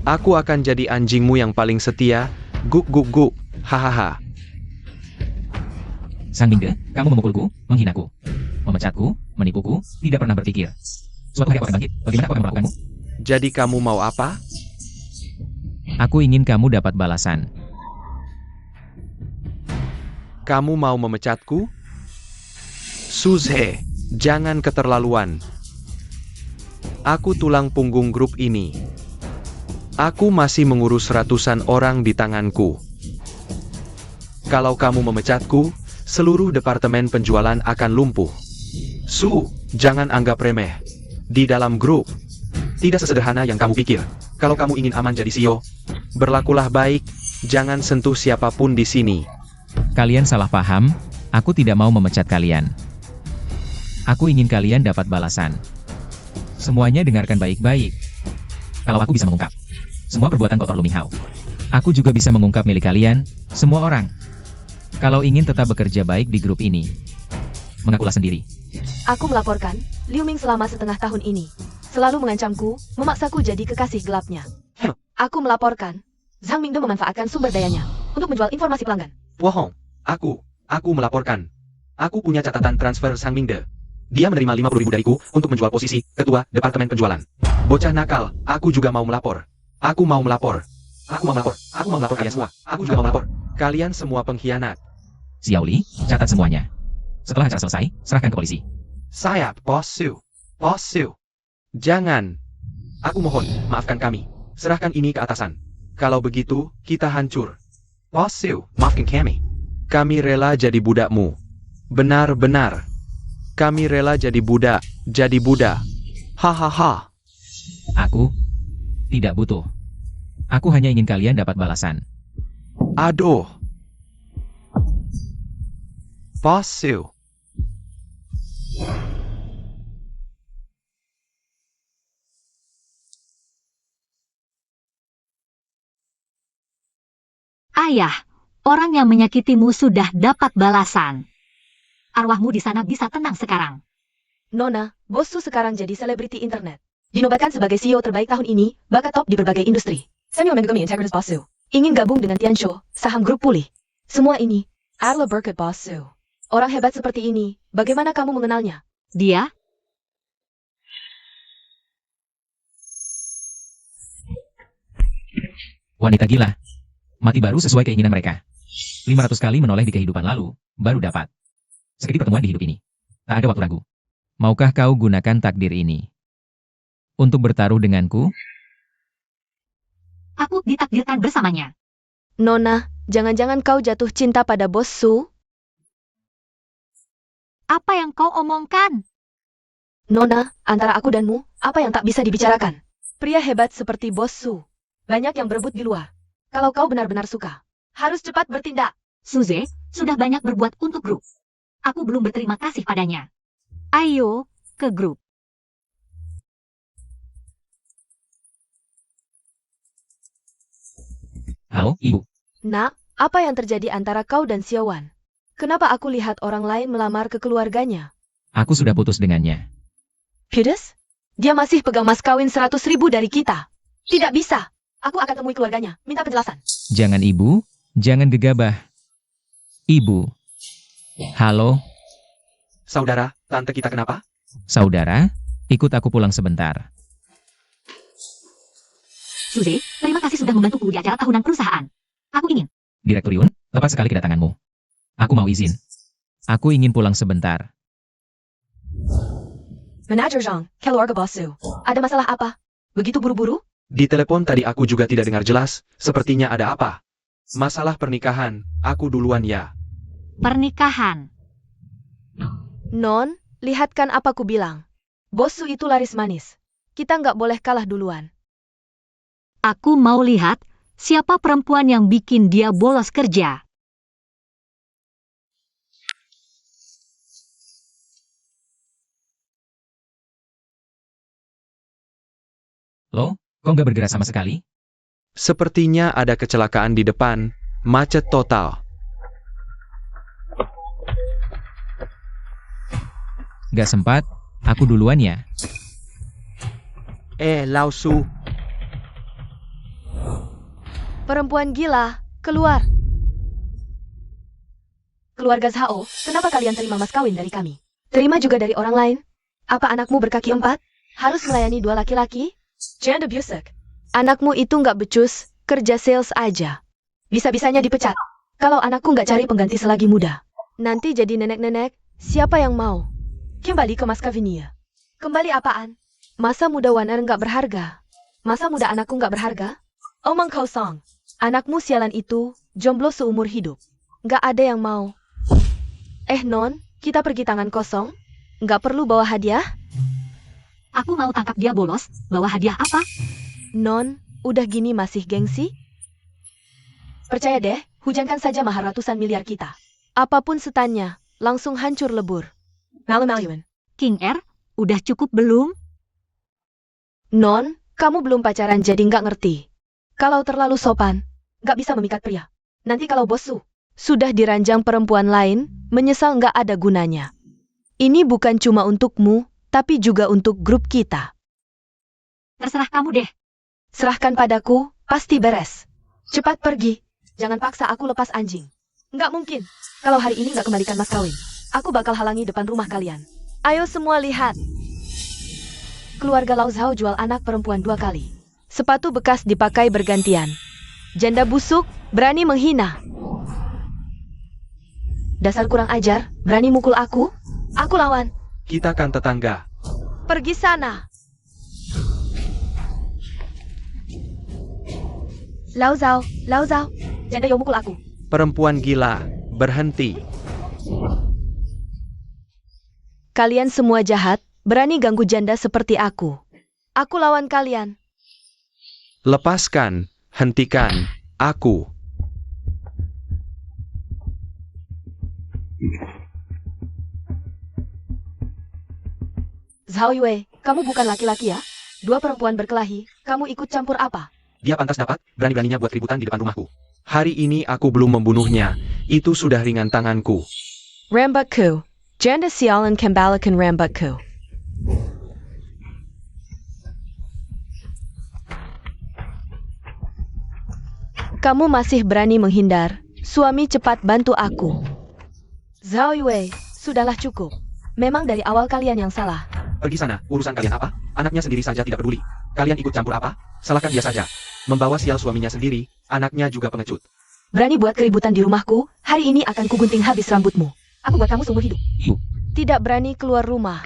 Aku akan jadi anjingmu yang paling setia. Guk guk guk. Hahaha. Sang Mingde, kamu memukulku, menghinaku, memecatku, menipuku, tidak pernah berpikir. Suatu hari aku akan bangkit, bagaimana aku akan melakukanmu? Jadi kamu mau apa? Aku ingin kamu dapat balasan. Kamu mau memecatku? Suze, jangan keterlaluan. Aku tulang punggung grup ini. Aku masih mengurus ratusan orang di tanganku. Kalau kamu memecatku, seluruh departemen penjualan akan lumpuh. Su, jangan anggap remeh. Di dalam grup, tidak sesederhana yang kamu pikir. Kalau kamu ingin aman jadi CEO, berlakulah baik, jangan sentuh siapapun di sini. Kalian salah paham, aku tidak mau memecat kalian. Aku ingin kalian dapat balasan. Semuanya dengarkan baik-baik. Kalau aku bisa mengungkap semua perbuatan kotor Lu Minghao, aku juga bisa mengungkap milik kalian, semua orang. Kalau ingin tetap bekerja baik di grup ini, mengakulah sendiri. Aku melaporkan, Liu Ming selama setengah tahun ini selalu mengancamku, memaksaku jadi kekasih gelapnya. Aku melaporkan, Zhang Mingde memanfaatkan sumber dayanya untuk menjual informasi pelanggan. Bohong. Aku melaporkan. Aku punya catatan transfer Sang Mingde. Dia menerima 50.000 dariku untuk menjual posisi ketua departemen penjualan. Bocah nakal, aku juga mau melapor. Aku mau melapor kalian semua. Aku juga mau melapor. Kalian semua pengkhianat. Xiao Li, catat semuanya. Setelah acara selesai, serahkan ke polisi. Sayap, Bos Su. Jangan. Aku mohon, maafkan kami. Serahkan ini ke atasan. Kalau begitu, kita hancur. Bos Su, maafkan kami. Kami rela jadi budakmu. Benar-benar. Kami rela jadi budak. Hahaha. Aku tidak butuh. Aku hanya ingin kalian dapat balasan. Aduh. Bos Su. Ayah, orang yang menyakitimu sudah dapat balasan. Arwahmu di sana bisa tenang sekarang. Nona, Bos Su sekarang jadi selebriti internet. Dinobatkan sebagai CEO terbaik tahun ini, bakat top di berbagai industri. Samuel mengagumi integritas Bos Su. Ingin gabung dengan Tian Shou, saham grup pulih. Semua ini adalah berkat Bos Su. Orang hebat seperti ini, bagaimana kamu mengenalnya? Dia? Wanita gila. Mati baru sesuai keinginan mereka. 500 kali menoleh di kehidupan lalu, baru dapat. Sedikit pertemuan di hidup ini. Tak ada waktu ragu. Maukah kau gunakan takdir ini untuk bertaruh denganku? Aku ditakdirkan bersamanya. Nona, jangan-jangan kau jatuh cinta pada Bos Su? Apa yang kau omongkan? Nona, antara aku danmu, apa yang tak bisa dibicarakan? Pria hebat seperti Bos Su. Banyak yang berebut di luar. Kalau kau benar-benar suka, harus cepat bertindak. Suze sudah banyak berbuat untuk grup. Aku belum berterima kasih padanya. Ayo, ke grup. Halo, Ibu. Nak, apa yang terjadi antara kau dan Xiaowan? Kenapa aku lihat orang lain melamar ke keluarganya? Aku sudah putus dengannya. Pides? Dia masih pegang mas kawin 100.000 dari kita. Tidak bisa. Aku akan temui keluarganya, minta penjelasan. Jangan ibu, jangan gegabah. Ibu. Halo, Saudara, tante kita kenapa? saudara, ikut aku pulang sebentar. Suze, terima kasih sudah membantuku di acara tahunan perusahaan. Aku ingin. Direktur Yun, lepas sekali kedatanganmu. Aku mau izin. Aku ingin pulang sebentar. Manager Zhang, keluarga bossu. Ada masalah apa? Begitu buru-buru? Di telepon tadi aku juga tidak dengar jelas, sepertinya ada apa. Masalah pernikahan, aku duluan ya. Pernikahan. Non, lihatkan apa ku bilang. Bossu itu laris manis. Kita nggak boleh kalah duluan. Aku mau lihat siapa perempuan yang bikin dia bolos kerja. Lo, kok nggak bergerak sama sekali? Sepertinya ada kecelakaan di depan, macet total. Gak sempat, aku duluan ya. Lao Su, Perempuan gila, keluar. Keluarga Zhao, kenapa kalian terima mas kawin dari kami? Terima juga dari orang lain? Apa anakmu berkaki 4? Harus melayani 2 laki-laki? Jangan busuk. Anakmu itu nggak becus, kerja sales aja. Bisa-bisanya dipecat. Kalau anakku nggak cari pengganti selagi muda. Nanti jadi nenek-nenek, siapa yang mau? Kembali ke Mas Kavinia. Kembali apaan? Masa muda Waner nggak berharga? Masa muda anakku nggak berharga? Omong kosong. Anakmu sialan itu, jomblo seumur hidup. Nggak ada yang mau. Non, kita pergi tangan kosong? Nggak perlu bawa hadiah? Aku mau tangkap dia bolos, bawa hadiah apa? Non, udah gini masih gengsi? Percaya deh, hujankan saja mahar ratusan miliar kita. Apapun setannya, langsung hancur lebur. Malu-maluin. King R, udah cukup belum? Non, kamu belum pacaran jadi nggak ngerti. Kalau terlalu sopan, nggak bisa memikat pria. Nanti kalau bossu sudah diranjang perempuan lain, menyesal nggak ada gunanya. Ini bukan cuma untukmu, tapi juga untuk grup kita. Terserah kamu deh. Serahkan padaku, pasti beres. Cepat pergi. Jangan paksa aku lepas anjing. Nggak mungkin. Kalau hari ini nggak kembalikan mas kawin, aku bakal halangi depan rumah kalian. Ayo semua lihat. Keluarga Lao Zhao jual anak perempuan 2 kali. Sepatu bekas dipakai bergantian. Janda busuk, berani menghina. Dasar kurang ajar, berani mukul aku? Aku lawan. kita kan tetangga. Pergi sana. Lao Zhao, janda yang mukul aku. Perempuan gila, berhenti. Kalian semua jahat, berani ganggu janda seperti aku. Aku lawan kalian. Lepaskan, hentikan, aku. Zhao Yue, kamu bukan laki-laki ya? 2 perempuan berkelahi, kamu ikut campur apa? Dia pantas dapat, berani-beraninya buat keributan di depan rumahku. Hari ini aku belum membunuhnya, itu sudah ringan tanganku. Rambutku. Janda sialan kembalikan rambutku. Kamu masih berani menghindar. Suami cepat bantu aku. Zhao Yue, sudahlah cukup. Memang dari awal kalian yang salah. Pergi sana, urusan kalian apa? Anaknya sendiri saja tidak peduli. Kalian ikut campur apa? Salahkan dia saja. Membawa sial suaminya sendiri, anaknya juga pengecut. Berani buat keributan di rumahku, hari ini akan kugunting habis rambutmu. Aku buat kamu seumur hidup. Ibu, Tidak berani keluar rumah.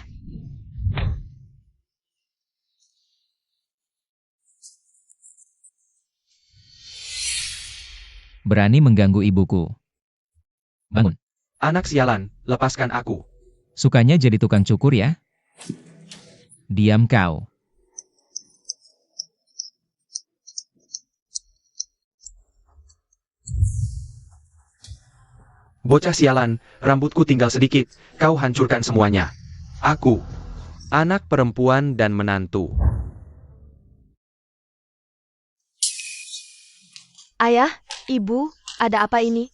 berani mengganggu ibuku. Bangun. Anak sialan, lepaskan aku. Sukanya jadi tukang cukur ya? Diam kau. Bocah sialan, rambutku tinggal sedikit, kau hancurkan semuanya. Aku, anak perempuan dan menantu. Ayah, ibu, ada apa ini?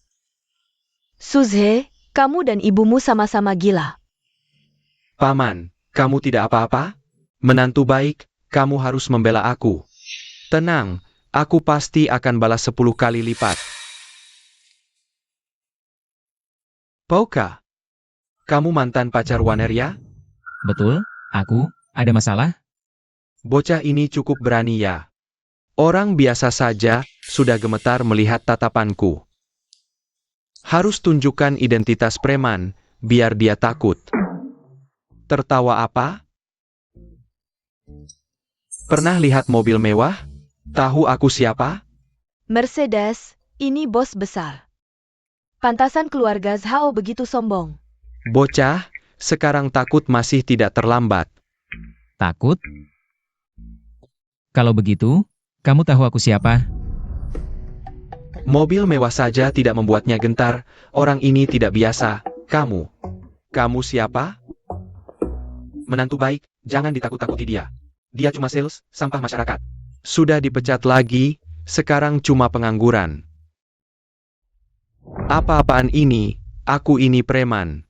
Suze, kamu dan ibumu sama-sama gila. Paman, kamu tidak apa-apa? Menantu baik, kamu harus membela aku. Tenang, Aku pasti akan balas 10 kali lipat. Pauka, kamu mantan pacar Waneria? Betul, aku, ada masalah? Bocah ini cukup berani ya. Orang biasa saja sudah gemetar melihat tatapanku. Harus tunjukkan identitas preman, biar dia takut. Tertawa apa? Pernah lihat mobil mewah? Tahu aku siapa? Mercedes, ini bos besar. Pantasan keluarga Zhao begitu sombong. Bocah, sekarang takut masih tidak terlambat. Takut? Kalau begitu, kamu tahu aku siapa? Mobil mewah saja tidak membuatnya gentar, orang ini tidak biasa. Kamu. Kamu siapa? Menantu baik, jangan ditakut-takuti dia. Dia cuma sales, sampah masyarakat. Sudah dipecat lagi, sekarang cuma pengangguran. Apa-apaan ini, aku ini preman.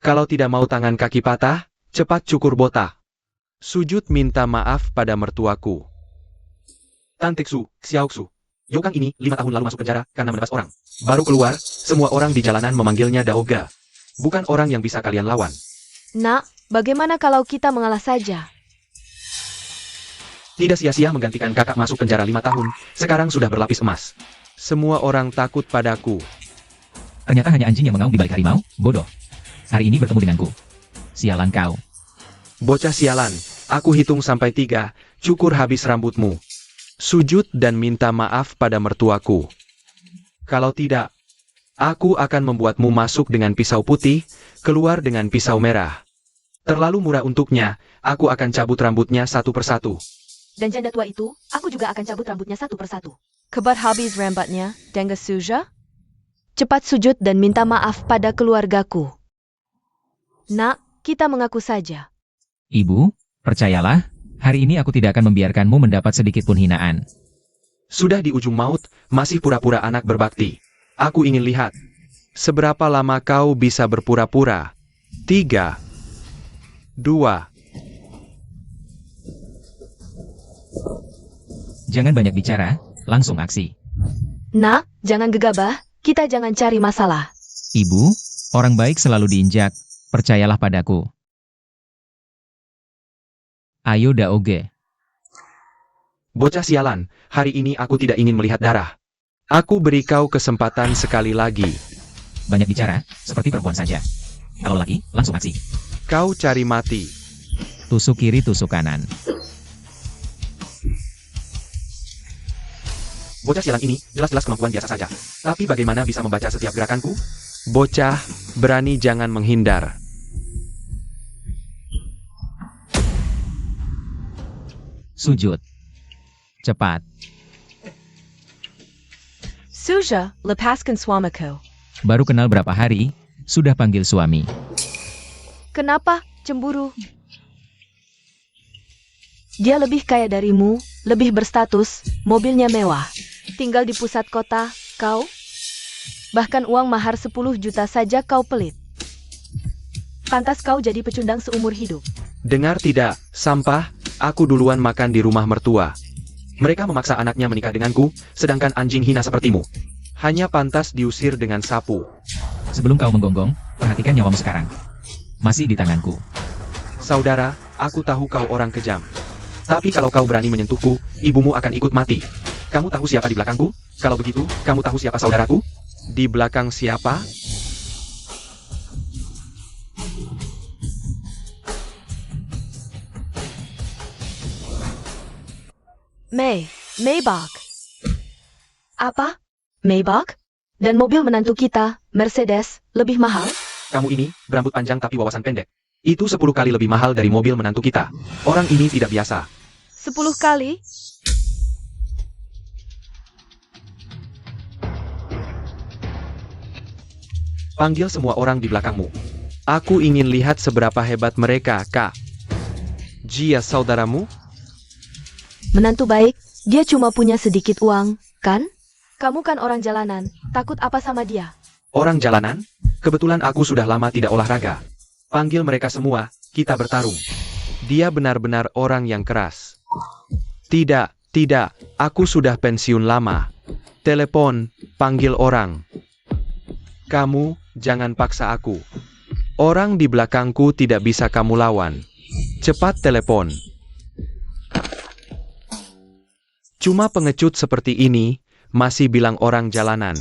Kalau tidak mau tangan kaki patah, cepat cukur botak. Sujud minta maaf pada mertuaku. Tanteksu, Xiaoxu. Yokang ini 5 tahun lalu masuk penjara karena menebas orang. Baru keluar, semua orang di jalanan memanggilnya Daoga. Bukan orang yang bisa kalian lawan. Nak, bagaimana kalau kita mengalah saja? Tidak sia-sia menggantikan kakak masuk penjara 5 tahun, sekarang sudah berlapis emas. Semua orang takut padaku. Ternyata hanya anjing yang mengaum di balik harimau, bodoh. Hari ini bertemu denganku. Sialan kau. Bocah sialan, aku hitung sampai 3, cukur habis rambutmu. Sujud dan minta maaf pada mertuaku. Kalau tidak, aku akan membuatmu masuk dengan pisau putih, keluar dengan pisau merah. Terlalu murah untuknya, aku akan cabut rambutnya satu persatu. Dan janda tua itu, aku juga akan cabut rambutnya satu persatu. Kebat habis rambutnya, Dengga Suja? Cepat sujud dan minta maaf pada keluargaku. Nak, kita mengaku saja. Ibu, percayalah, hari ini aku tidak akan membiarkanmu mendapat sedikit pun hinaan. Sudah di ujung maut, masih pura-pura anak berbakti. Aku ingin lihat, seberapa lama kau bisa berpura-pura. 3, 2, Jangan banyak bicara, langsung aksi. Nak, jangan gegabah, kita jangan cari masalah. Ibu, orang baik selalu diinjak, percayalah padaku. Ayo Daoge. Bocah sialan, hari ini aku tidak ingin melihat darah. Aku beri kau kesempatan sekali lagi. Banyak bicara, seperti perempuan saja. Kalau laki, langsung aksi. Kau cari mati. Tusuk kiri, tusuk kanan. Bocah sialan ini, jelas-jelas kemampuan biasa saja. Tapi bagaimana bisa membaca setiap gerakanku? Bocah, berani jangan menghindar. Sujud. Cepat. Suja, lepaskan suamiku. Baru kenal berapa hari, sudah panggil suami. Kenapa cemburu? Dia lebih kaya darimu, lebih berstatus, mobilnya mewah. Tinggal di pusat kota, kau? Bahkan uang mahar 10 juta saja kau pelit. Pantas kau jadi pecundang seumur hidup. Dengar tidak, sampah, aku duluan makan di rumah mertua. Mereka memaksa anaknya menikah denganku, sedangkan anjing hina sepertimu. Hanya pantas diusir dengan sapu. Sebelum kau menggonggong, perhatikan nyawamu sekarang. Masih di tanganku. Saudara, aku tahu kau orang kejam. Tapi kalau kau berani menyentuhku, ibumu akan ikut mati. Kamu tahu siapa di belakangku? Kalau begitu, kamu tahu siapa saudaraku? Di belakang siapa? Maybach. Apa? Maybach? Dan mobil menantu kita, Mercedes, lebih mahal? Kamu ini, berambut panjang tapi wawasan pendek. Itu 10 kali lebih mahal dari mobil menantu kita. Orang ini tidak biasa. 10 kali? Panggil semua orang di belakangmu. Aku ingin lihat seberapa hebat mereka, Kak. Jia saudaramu? Menantu baik, dia cuma punya sedikit uang, kan? Kamu kan orang jalanan, takut apa sama dia? Orang jalanan? Kebetulan aku sudah lama tidak olahraga. Panggil mereka semua, kita bertarung. Dia benar-benar orang yang keras. Tidak, Aku sudah pensiun lama. Telepon, panggil orang. Kamu, jangan paksa aku. Orang di belakangku tidak bisa kamu lawan. Cepat telepon. Cuma pengecut seperti ini, masih bilang orang jalanan.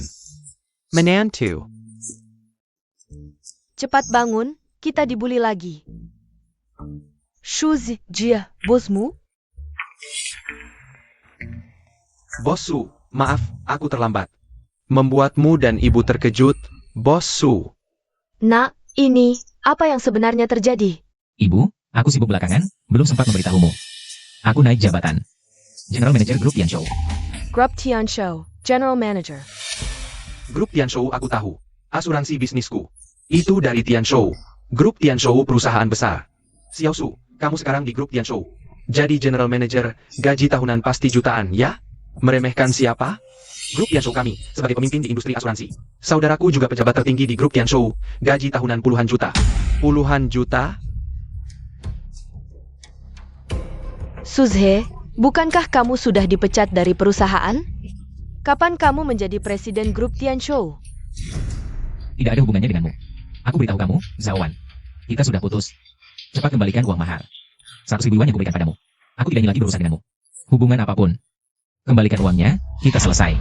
Menantu. Cepat bangun, kita dibully lagi. Shuz Jia, bosmu? Bos Su, maaf, aku terlambat. Membuatmu dan ibu terkejut, Bos Su. Nak, ini, apa yang sebenarnya terjadi? Ibu, aku sibuk belakangan, belum sempat memberitahumu. Aku naik jabatan. General Manager Grup Tianshou. Grup Tianshou, General Manager. Grup Tianshou aku tahu. Asuransi bisnisku. Itu dari Tianshou. Grup Tianshou perusahaan besar. Xiao Su, kamu sekarang di Grup Tianshou. Jadi General Manager, gaji tahunan pasti jutaan, ya? Meremehkan siapa? Grup Tianshou kami, sebagai pemimpin di industri asuransi. Saudaraku juga pejabat tertinggi di Grup Tianshou, gaji tahunan puluhan juta. Puluhan juta? Suzhe, bukankah kamu sudah dipecat dari perusahaan? Kapan kamu menjadi presiden Grup Tianshou? Tidak ada hubungannya denganmu. Aku beritahu kamu, Zhao Wan. Kita sudah putus. Cepat kembalikan uang mahar. 100.000 yuan yang kuberikan padamu. Aku tidak ingin lagi berurusan denganmu. Hubungan apapun. Kembalikan uangnya, kita selesai.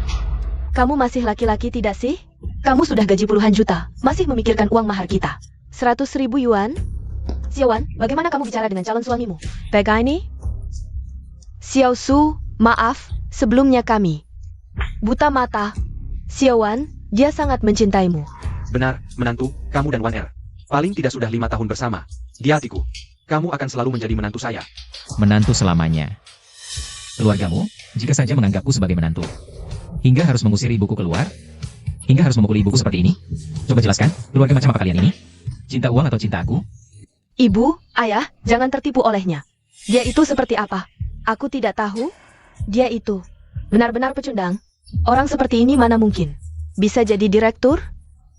Kamu masih laki-laki tidak sih? Kamu sudah gaji puluhan juta, masih memikirkan uang mahar kita. 100.000 yuan? Xiao Wan, bagaimana kamu bicara dengan calon suamimu? Pega ini? Xiao Su, maaf, sebelumnya kami buta mata. Xiao Wan, dia sangat mencintaimu. Benar, menantu, kamu dan Wan Er. Paling tidak sudah 5 tahun bersama. Di hatiku, kamu akan selalu menjadi menantu saya. Menantu selamanya. Keluargamu, jika saja menganggapku sebagai menantu. Hingga harus mengusir ibuku keluar? Hingga harus memukuli ibuku seperti ini? Coba jelaskan, keluarga macam apa kalian ini? Cinta uang atau cinta aku? Ibu, ayah, jangan tertipu olehnya. Dia itu seperti apa? Aku tidak tahu. Dia itu benar-benar pecundang. Orang seperti ini mana mungkin bisa jadi direktur?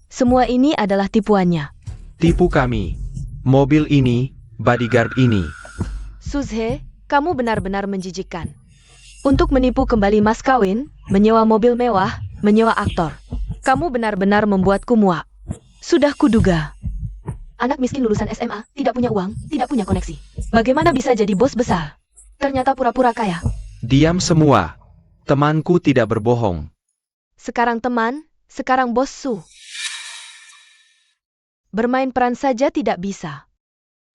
Semua ini adalah tipuannya. Tipu kami. Mobil ini, bodyguard ini. Suzhe, kamu benar-benar menjijikkan. Untuk menipu kembali mas kawin, menyewa mobil mewah, menyewa aktor. Kamu benar-benar membuatku muak. Sudah kuduga. Anak miskin lulusan SMA, tidak punya uang, tidak punya koneksi. Bagaimana bisa jadi bos besar? Ternyata pura-pura kaya. Diam semua. Temanku tidak berbohong. Sekarang teman, sekarang bos Su. Bermain peran saja tidak bisa.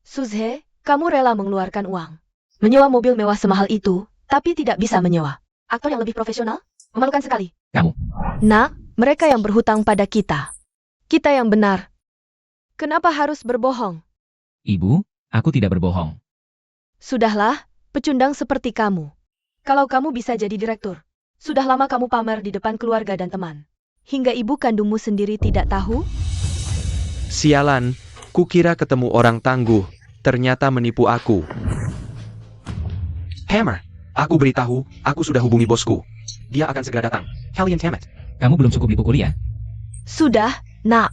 Suzhe, kamu rela mengeluarkan uang. Menyewa mobil mewah semahal itu, tapi tidak bisa menyewa aktor yang lebih profesional? Memalukan sekali. Kamu. Nak, mereka yang berhutang pada kita. Kita yang benar. Kenapa harus berbohong? Ibu, aku tidak berbohong. Sudahlah, pecundang seperti kamu. Kalau kamu bisa jadi direktur, sudah lama kamu pamer di depan keluarga dan teman. Hingga ibu kandungmu sendiri tidak tahu? Sialan, kukira ketemu orang tangguh, ternyata menipu aku. Hammer, aku beritahu, aku sudah hubungi bosku. Dia akan segera datang. Kalian tamat. Kamu belum cukup dipu kuliah? Sudah, nak.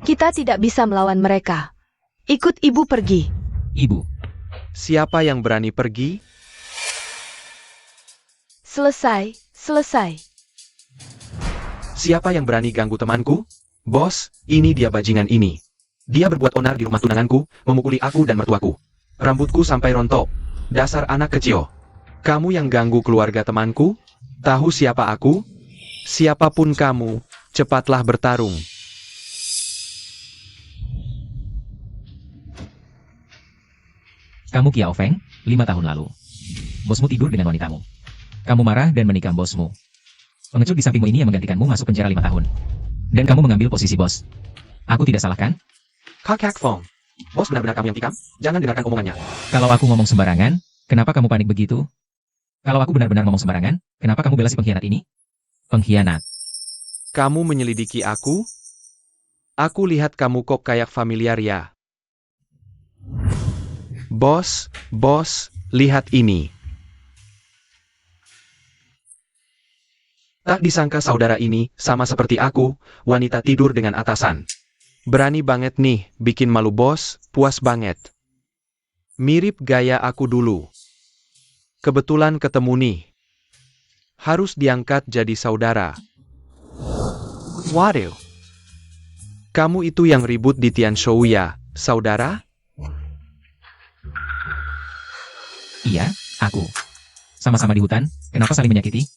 Kita tidak bisa melawan mereka. Ikut ibu pergi. Ibu. Siapa yang berani pergi? Selesai, selesai. Siapa yang berani ganggu temanku? Bos, ini dia bajingan ini. Dia berbuat onar di rumah tunanganku, memukuli aku dan mertuaku. Rambutku sampai rontok. Dasar anak kecil. Kamu yang ganggu keluarga temanku? Tahu siapa aku? Siapapun kamu, cepatlah bertarung. Kamu Kiao Feng, 5 tahun lalu. Bosmu tidur dengan wanitamu. Kamu marah dan menikam bosmu. Pengecut di sampingmu ini yang menggantikanmu masuk penjara 5 tahun. Dan kamu mengambil posisi bos. Aku tidak salah kan? Kakak Fong. Bos benar-benar kamu yang tikam? Jangan dengarkan omongannya. Kalau aku ngomong sembarangan, kenapa kamu panik begitu? Kalau aku benar-benar ngomong sembarangan, kenapa kamu bela si pengkhianat ini? Pengkhianat. Kamu menyelidiki aku? Aku lihat kamu kok kayak familiar ya. Bos, lihat ini. Tak disangka saudara ini, sama seperti aku, wanita tidur dengan atasan. Berani banget nih, bikin malu bos, puas banget. Mirip gaya aku dulu. Kebetulan ketemu nih. harus diangkat jadi saudara. Waduh. Kamu itu yang ribut di Tianshou ya, saudara? Iya, aku. Sama-sama di hutan, kenapa saling menyakiti?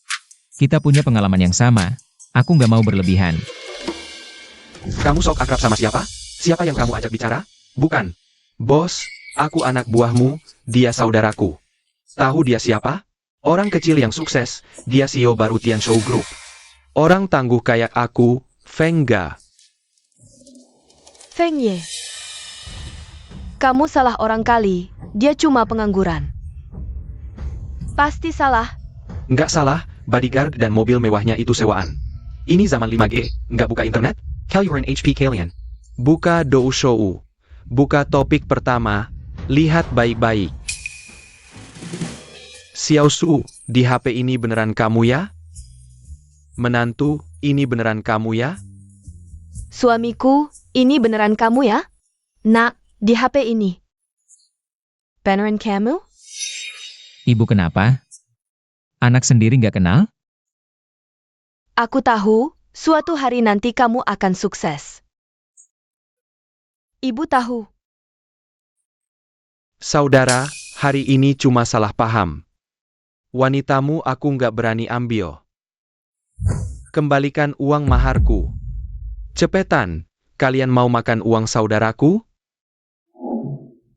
Kita punya pengalaman yang sama. Aku nggak mau berlebihan. Kamu sok akrab sama siapa? Siapa yang kamu ajak bicara? Bukan. Bos, aku anak buahmu, dia saudaraku. Tahu dia siapa? Orang kecil yang sukses, dia CEO baru Tianshou Group. Orang tangguh kayak aku, Feng Ge. Feng Ye. Kamu salah orang kali, dia cuma pengangguran. Pasti salah. Nggak salah, bodyguard dan mobil mewahnya itu sewaan. Ini zaman 5G, nggak buka internet? Kalian HP kalian. Buka Doushou. Buka topik pertama, lihat baik-baik. Xiao Su, di HP ini beneran kamu ya? Menantu, ini beneran kamu ya? Suamiku, ini beneran kamu ya? Nak, di HP ini. Beneran kamu? Ibu kenapa? Anak sendiri nggak kenal? Aku tahu, suatu hari nanti kamu akan sukses. Ibu tahu. Saudara, hari ini cuma salah paham. Wanitamu aku nggak berani ambil. Kembalikan uang maharku. Cepetan, kalian mau makan uang saudaraku?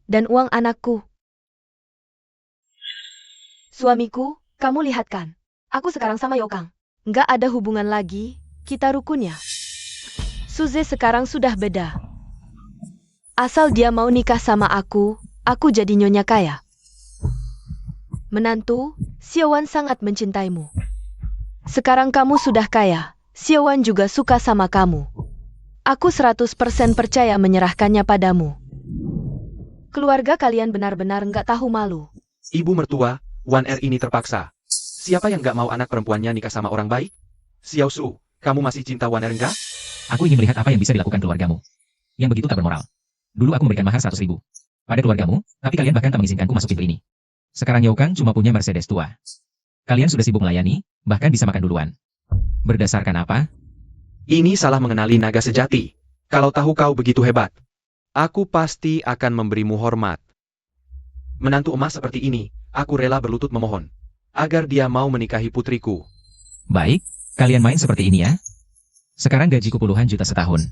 Dan uang anakku. Suamiku, kamu lihat kan? Aku sekarang sama Yokang. Nggak ada hubungan lagi, kita rukun ya. Suze sekarang sudah beda. Asal dia mau nikah sama aku jadi nyonya kaya. Menantu, Xiaowan sangat mencintaimu. Sekarang kamu sudah kaya, Xiaowan juga suka sama kamu. Aku 100% percaya menyerahkannya padamu. Keluarga kalian benar-benar nggak tahu malu. Ibu mertua, Wan R ini terpaksa. Siapa yang nggak mau anak perempuannya nikah sama orang baik? Xiao Su, kamu masih cinta Wan R nggak? Aku ingin melihat apa yang bisa dilakukan keluargamu. Yang begitu tak bermoral. Dulu aku memberikan mahar 100.000 pada keluargamu, tapi kalian bahkan tak mengizinkanku masuk pintu ini. Sekarang Youkang cuma punya Mercedes tua. Kalian sudah sibuk melayani, bahkan bisa makan duluan. Berdasarkan apa? Ini salah mengenali naga sejati. Kalau tahu kau begitu hebat, aku pasti akan memberimu hormat. Menantu emas seperti ini, aku rela berlutut memohon, agar dia mau menikahi putriku. Baik, kalian main seperti ini ya. Sekarang gajiku puluhan juta setahun.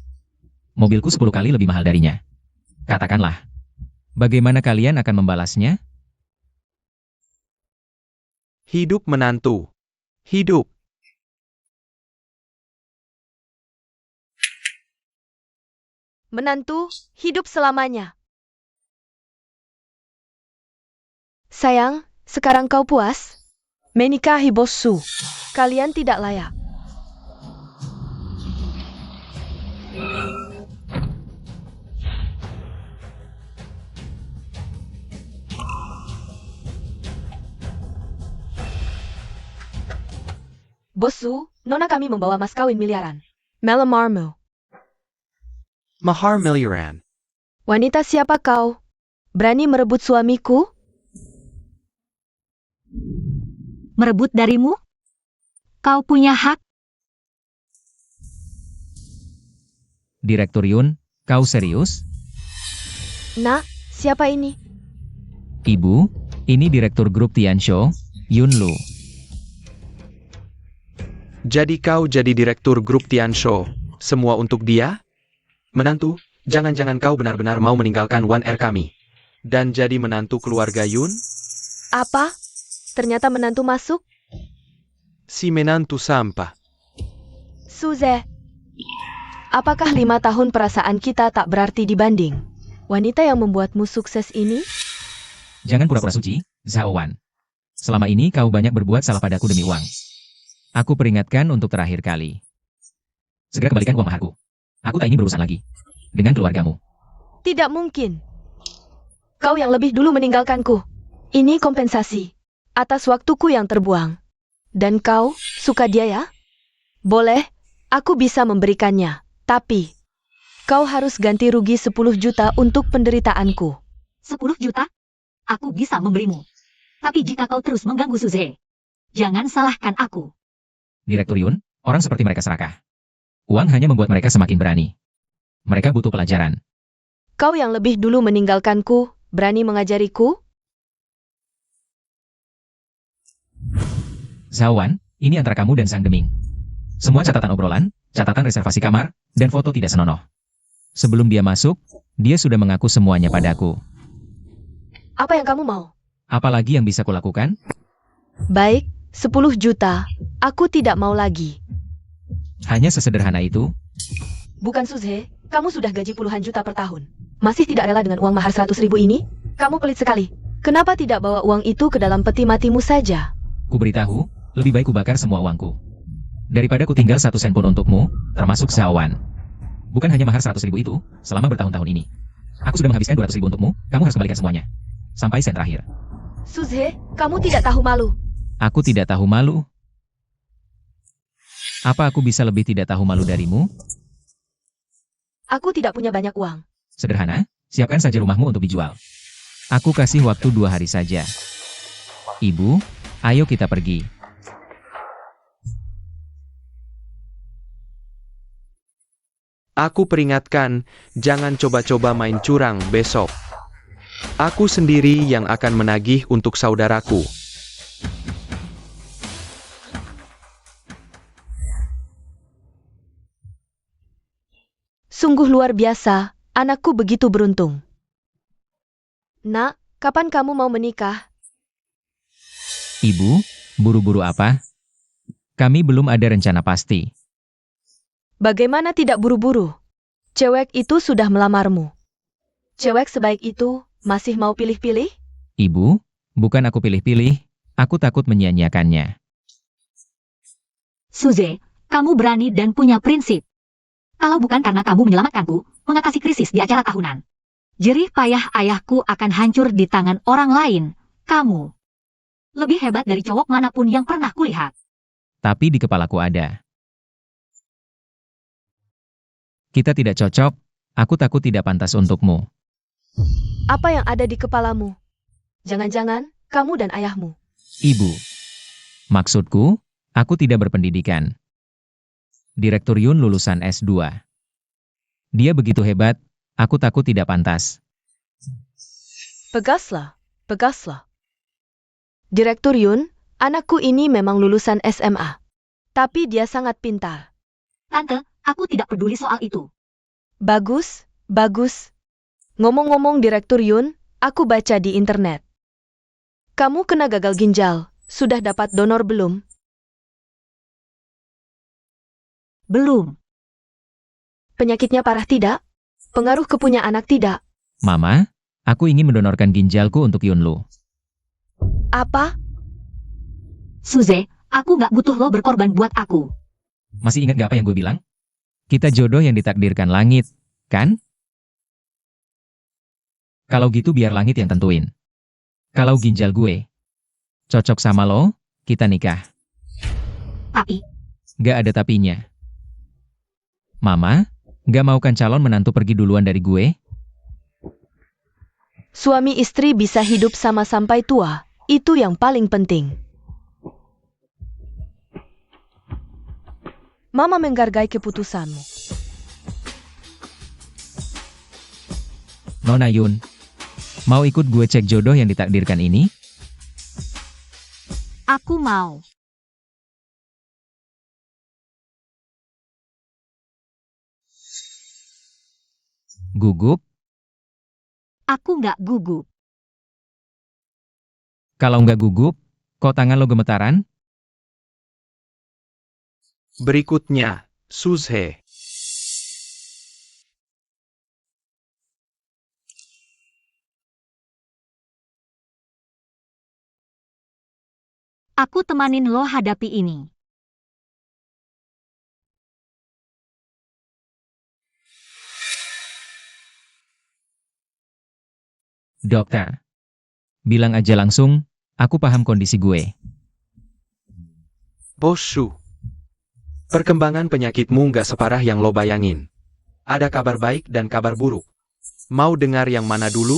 Mobilku 10 kali lebih mahal darinya. Katakanlah, bagaimana kalian akan membalasnya? Hidup menantu. Hidup. Menantu, hidup selamanya. Sayang, sekarang kau puas? Menikahi bossu. Kalian tidak layak. Bossu, nona kami membawa mas kawin miliaran. Melamarmu. Mahar miliaran. Wanita siapa kau? Berani merebut suamiku? Merebut darimu? Kau punya hak? Direktur Yun, kau serius? Nak, siapa ini? Ibu, ini Direktur Grup Tianshou, Yun Lu. Jadi kau jadi direktur grup Tianshou. Semua untuk dia? Menantu, jangan-jangan kau benar-benar mau meninggalkan Wan R kami. Dan jadi menantu keluarga Yun? Apa? Ternyata menantu masuk? Si menantu sampah. Suze. Apakah 5 tahun perasaan kita tak berarti dibanding wanita yang membuatmu sukses ini? Jangan pura-pura suci, Zhao Wan. Selama ini kau banyak berbuat salah padaku demi uang. Aku peringatkan untuk terakhir kali. Segera kembalikan uang maharku. Aku tak ingin berurusan lagi dengan keluargamu. Tidak mungkin. Kau yang lebih dulu meninggalkanku. Ini kompensasi atas waktuku yang terbuang. Dan kau suka dia ya? Boleh, aku bisa memberikannya. Tapi, kau harus ganti rugi 10 juta untuk penderitaanku. 10 juta? Aku bisa memberimu. Tapi jika kau terus mengganggu Suze, Jangan salahkan aku. Direktur Yun, orang seperti mereka serakah. Uang hanya membuat mereka semakin berani. Mereka butuh pelajaran. Kau yang lebih dulu meninggalkanku, berani mengajariku? Zawan, ini antara kamu dan Sang Deming. Semua catatan obrolan, catatan reservasi kamar, dan foto tidak senonoh. Sebelum dia masuk, dia sudah mengaku semuanya padaku. Apa yang kamu mau? Apalagi yang bisa kulakukan? Baik, 10 juta. Aku tidak mau lagi. Hanya sesederhana itu? Bukan Suzhe, kamu sudah gaji puluhan juta per tahun. Masih tidak rela dengan uang mahar 100.000 ini? Kamu pelit sekali. Kenapa tidak bawa uang itu ke dalam peti matimu saja? Ku beritahu, lebih baik ku bakar semua uangku. Daripada ku tinggal 1 sen pun untukmu, termasuk Zawan. Bukan hanya mahar 100.000 itu, selama bertahun-tahun ini. Aku sudah menghabiskan 200.000 untukmu, kamu harus kembalikan semuanya. Sampai sen terakhir. Suzhe, kamu tidak tahu malu. Aku tidak tahu malu. Apa aku bisa lebih tidak tahu malu darimu? Aku tidak punya banyak uang. Sederhana, siapkan saja rumahmu untuk dijual. Aku kasih waktu 2 hari saja. Ibu, ayo kita pergi. Aku peringatkan, jangan coba-coba main curang besok. Aku sendiri yang akan menagih untuk saudaraku. Sungguh luar biasa, anakku begitu beruntung. Nak, kapan kamu mau menikah? Ibu, buru-buru apa? Kami belum ada rencana pasti. Bagaimana tidak buru-buru? Cewek itu sudah melamarmu. Cewek sebaik itu masih mau pilih-pilih? Ibu, bukan aku pilih-pilih, aku takut menyia-nyiakannya. Suze, kamu berani dan punya prinsip. Kalau bukan karena kamu menyelamatkanku, mengatasi krisis di acara tahunan. Jerih payah ayahku akan hancur di tangan orang lain. Kamu lebih hebat dari cowok manapun yang pernah kulihat. Tapi di kepalaku ada. Kita tidak cocok, aku takut tidak pantas untukmu. Apa yang ada di kepalamu? Jangan-jangan kamu dan ayahmu. Ibu, maksudku, aku tidak berpendidikan. Direktur Yun lulusan S2. Dia begitu hebat, aku takut tidak pantas. Pegaslah, pegaslah. Direktur Yun, anakku ini memang lulusan SMA. Tapi dia sangat pintar. Tante, aku tidak peduli soal itu. Bagus, bagus. Ngomong-ngomong Direktur Yun, aku baca di internet. Kamu kena gagal ginjal, sudah dapat donor belum? Belum. Penyakitnya parah tidak? Pengaruh ke punya anak tidak? Mama, aku ingin mendonorkan ginjalku untuk Yunlu. Apa? Suze, aku nggak butuh lo berkorban buat aku. Masih ingat gak apa yang gue bilang? Kita jodoh yang ditakdirkan langit, kan? Kalau gitu biar langit yang tentuin. Kalau ginjal gue cocok sama lo, kita nikah. Tapi, Gak ada tapinya. Mama, gak mau kan calon menantu pergi duluan dari gue? Suami istri bisa hidup sama sampai tua, itu yang paling penting. Mama menghargai keputusanmu. Nona Yun, mau ikut gue cek jodoh yang ditakdirkan ini? aku mau. Gugup? Aku nggak gugup. Kalau nggak gugup, kok tangan lo gemetaran? Berikutnya, Suzhe. Aku temanin lo hadapi ini. Dokter. Bilang aja langsung, aku paham kondisi gue. Bossu. Perkembangan penyakitmu nggak separah yang lo bayangin. Ada kabar baik dan kabar buruk. Mau dengar yang mana dulu?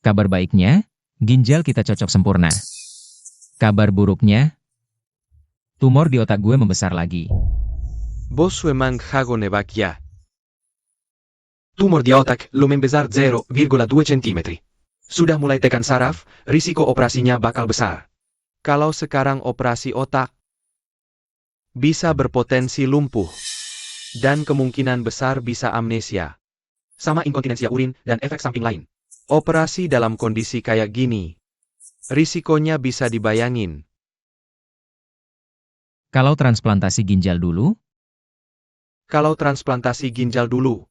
Kabar baiknya, Ginjal kita cocok sempurna. Kabar buruknya, tumor di otak gue membesar lagi. Bos memang hago nevakia. Tumor di otak lo membesar 0,2 cm. Sudah mulai tekan saraf, risiko operasinya bakal besar. Kalau sekarang operasi otak, bisa berpotensi lumpuh. Dan kemungkinan besar bisa amnesia. Sama inkontinensia urin dan efek samping lain. Operasi dalam kondisi kayak gini, risikonya bisa dibayangin. Kalau transplantasi ginjal dulu, Kalau transplantasi ginjal dulu,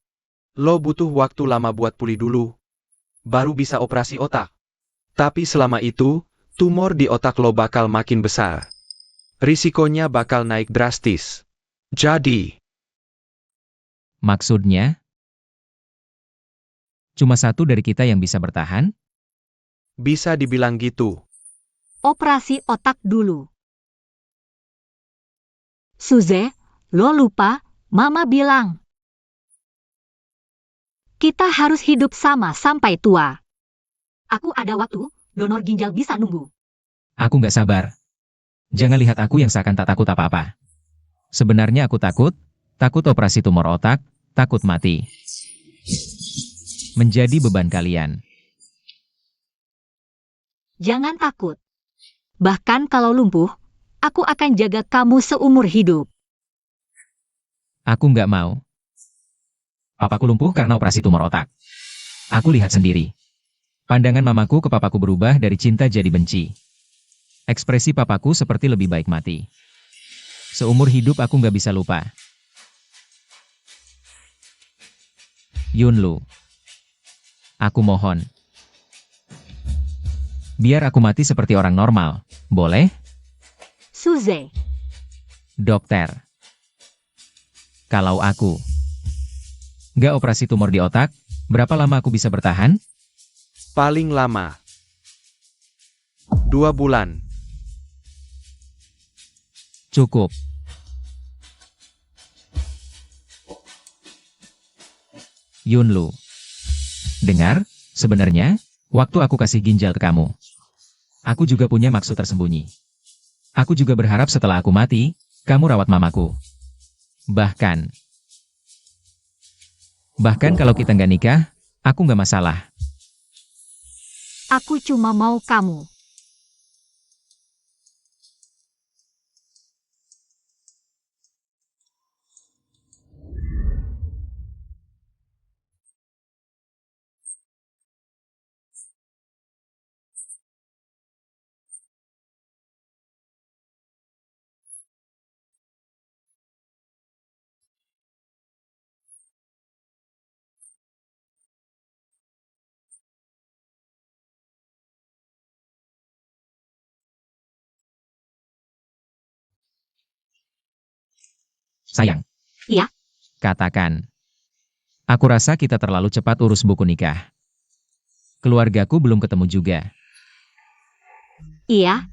lo butuh waktu lama buat pulih dulu, baru bisa operasi otak. Tapi selama itu, tumor di otak lo bakal makin besar. Risikonya bakal naik drastis. Jadi, maksudnya, cuma satu dari kita yang bisa bertahan? bisa dibilang gitu. Operasi otak dulu. Suze, lo lupa, Mama bilang. Kita harus hidup sama sampai tua. Aku ada waktu, donor ginjal bisa nunggu. Aku nggak sabar. Jangan lihat aku yang seakan tak takut apa-apa. Sebenarnya aku takut operasi tumor otak, takut mati. Menjadi beban kalian. Jangan takut. Bahkan kalau lumpuh, aku akan jaga kamu seumur hidup. Aku nggak mau. Papaku lumpuh karena operasi tumor otak. Aku lihat sendiri. Pandangan mamaku ke papaku berubah dari cinta jadi benci. Ekspresi papaku seperti lebih baik mati. Seumur hidup aku nggak bisa lupa. Yunlu. Aku mohon. Biar aku mati seperti orang normal. Boleh? Suze, Dokter. Kalau aku nggak operasi tumor di otak, berapa lama aku bisa bertahan? Paling lama 2 bulan. Cukup. Yunlu. Dengar, sebenarnya, waktu aku kasih ginjal ke kamu, aku juga punya maksud tersembunyi. Aku juga berharap setelah aku mati, kamu rawat mamaku. Bahkan kalau kita nggak nikah, aku nggak masalah. aku cuma mau kamu. Sayang. Iya. Katakan. Aku rasa kita terlalu cepat urus buku nikah. Keluargaku belum ketemu juga. Iya,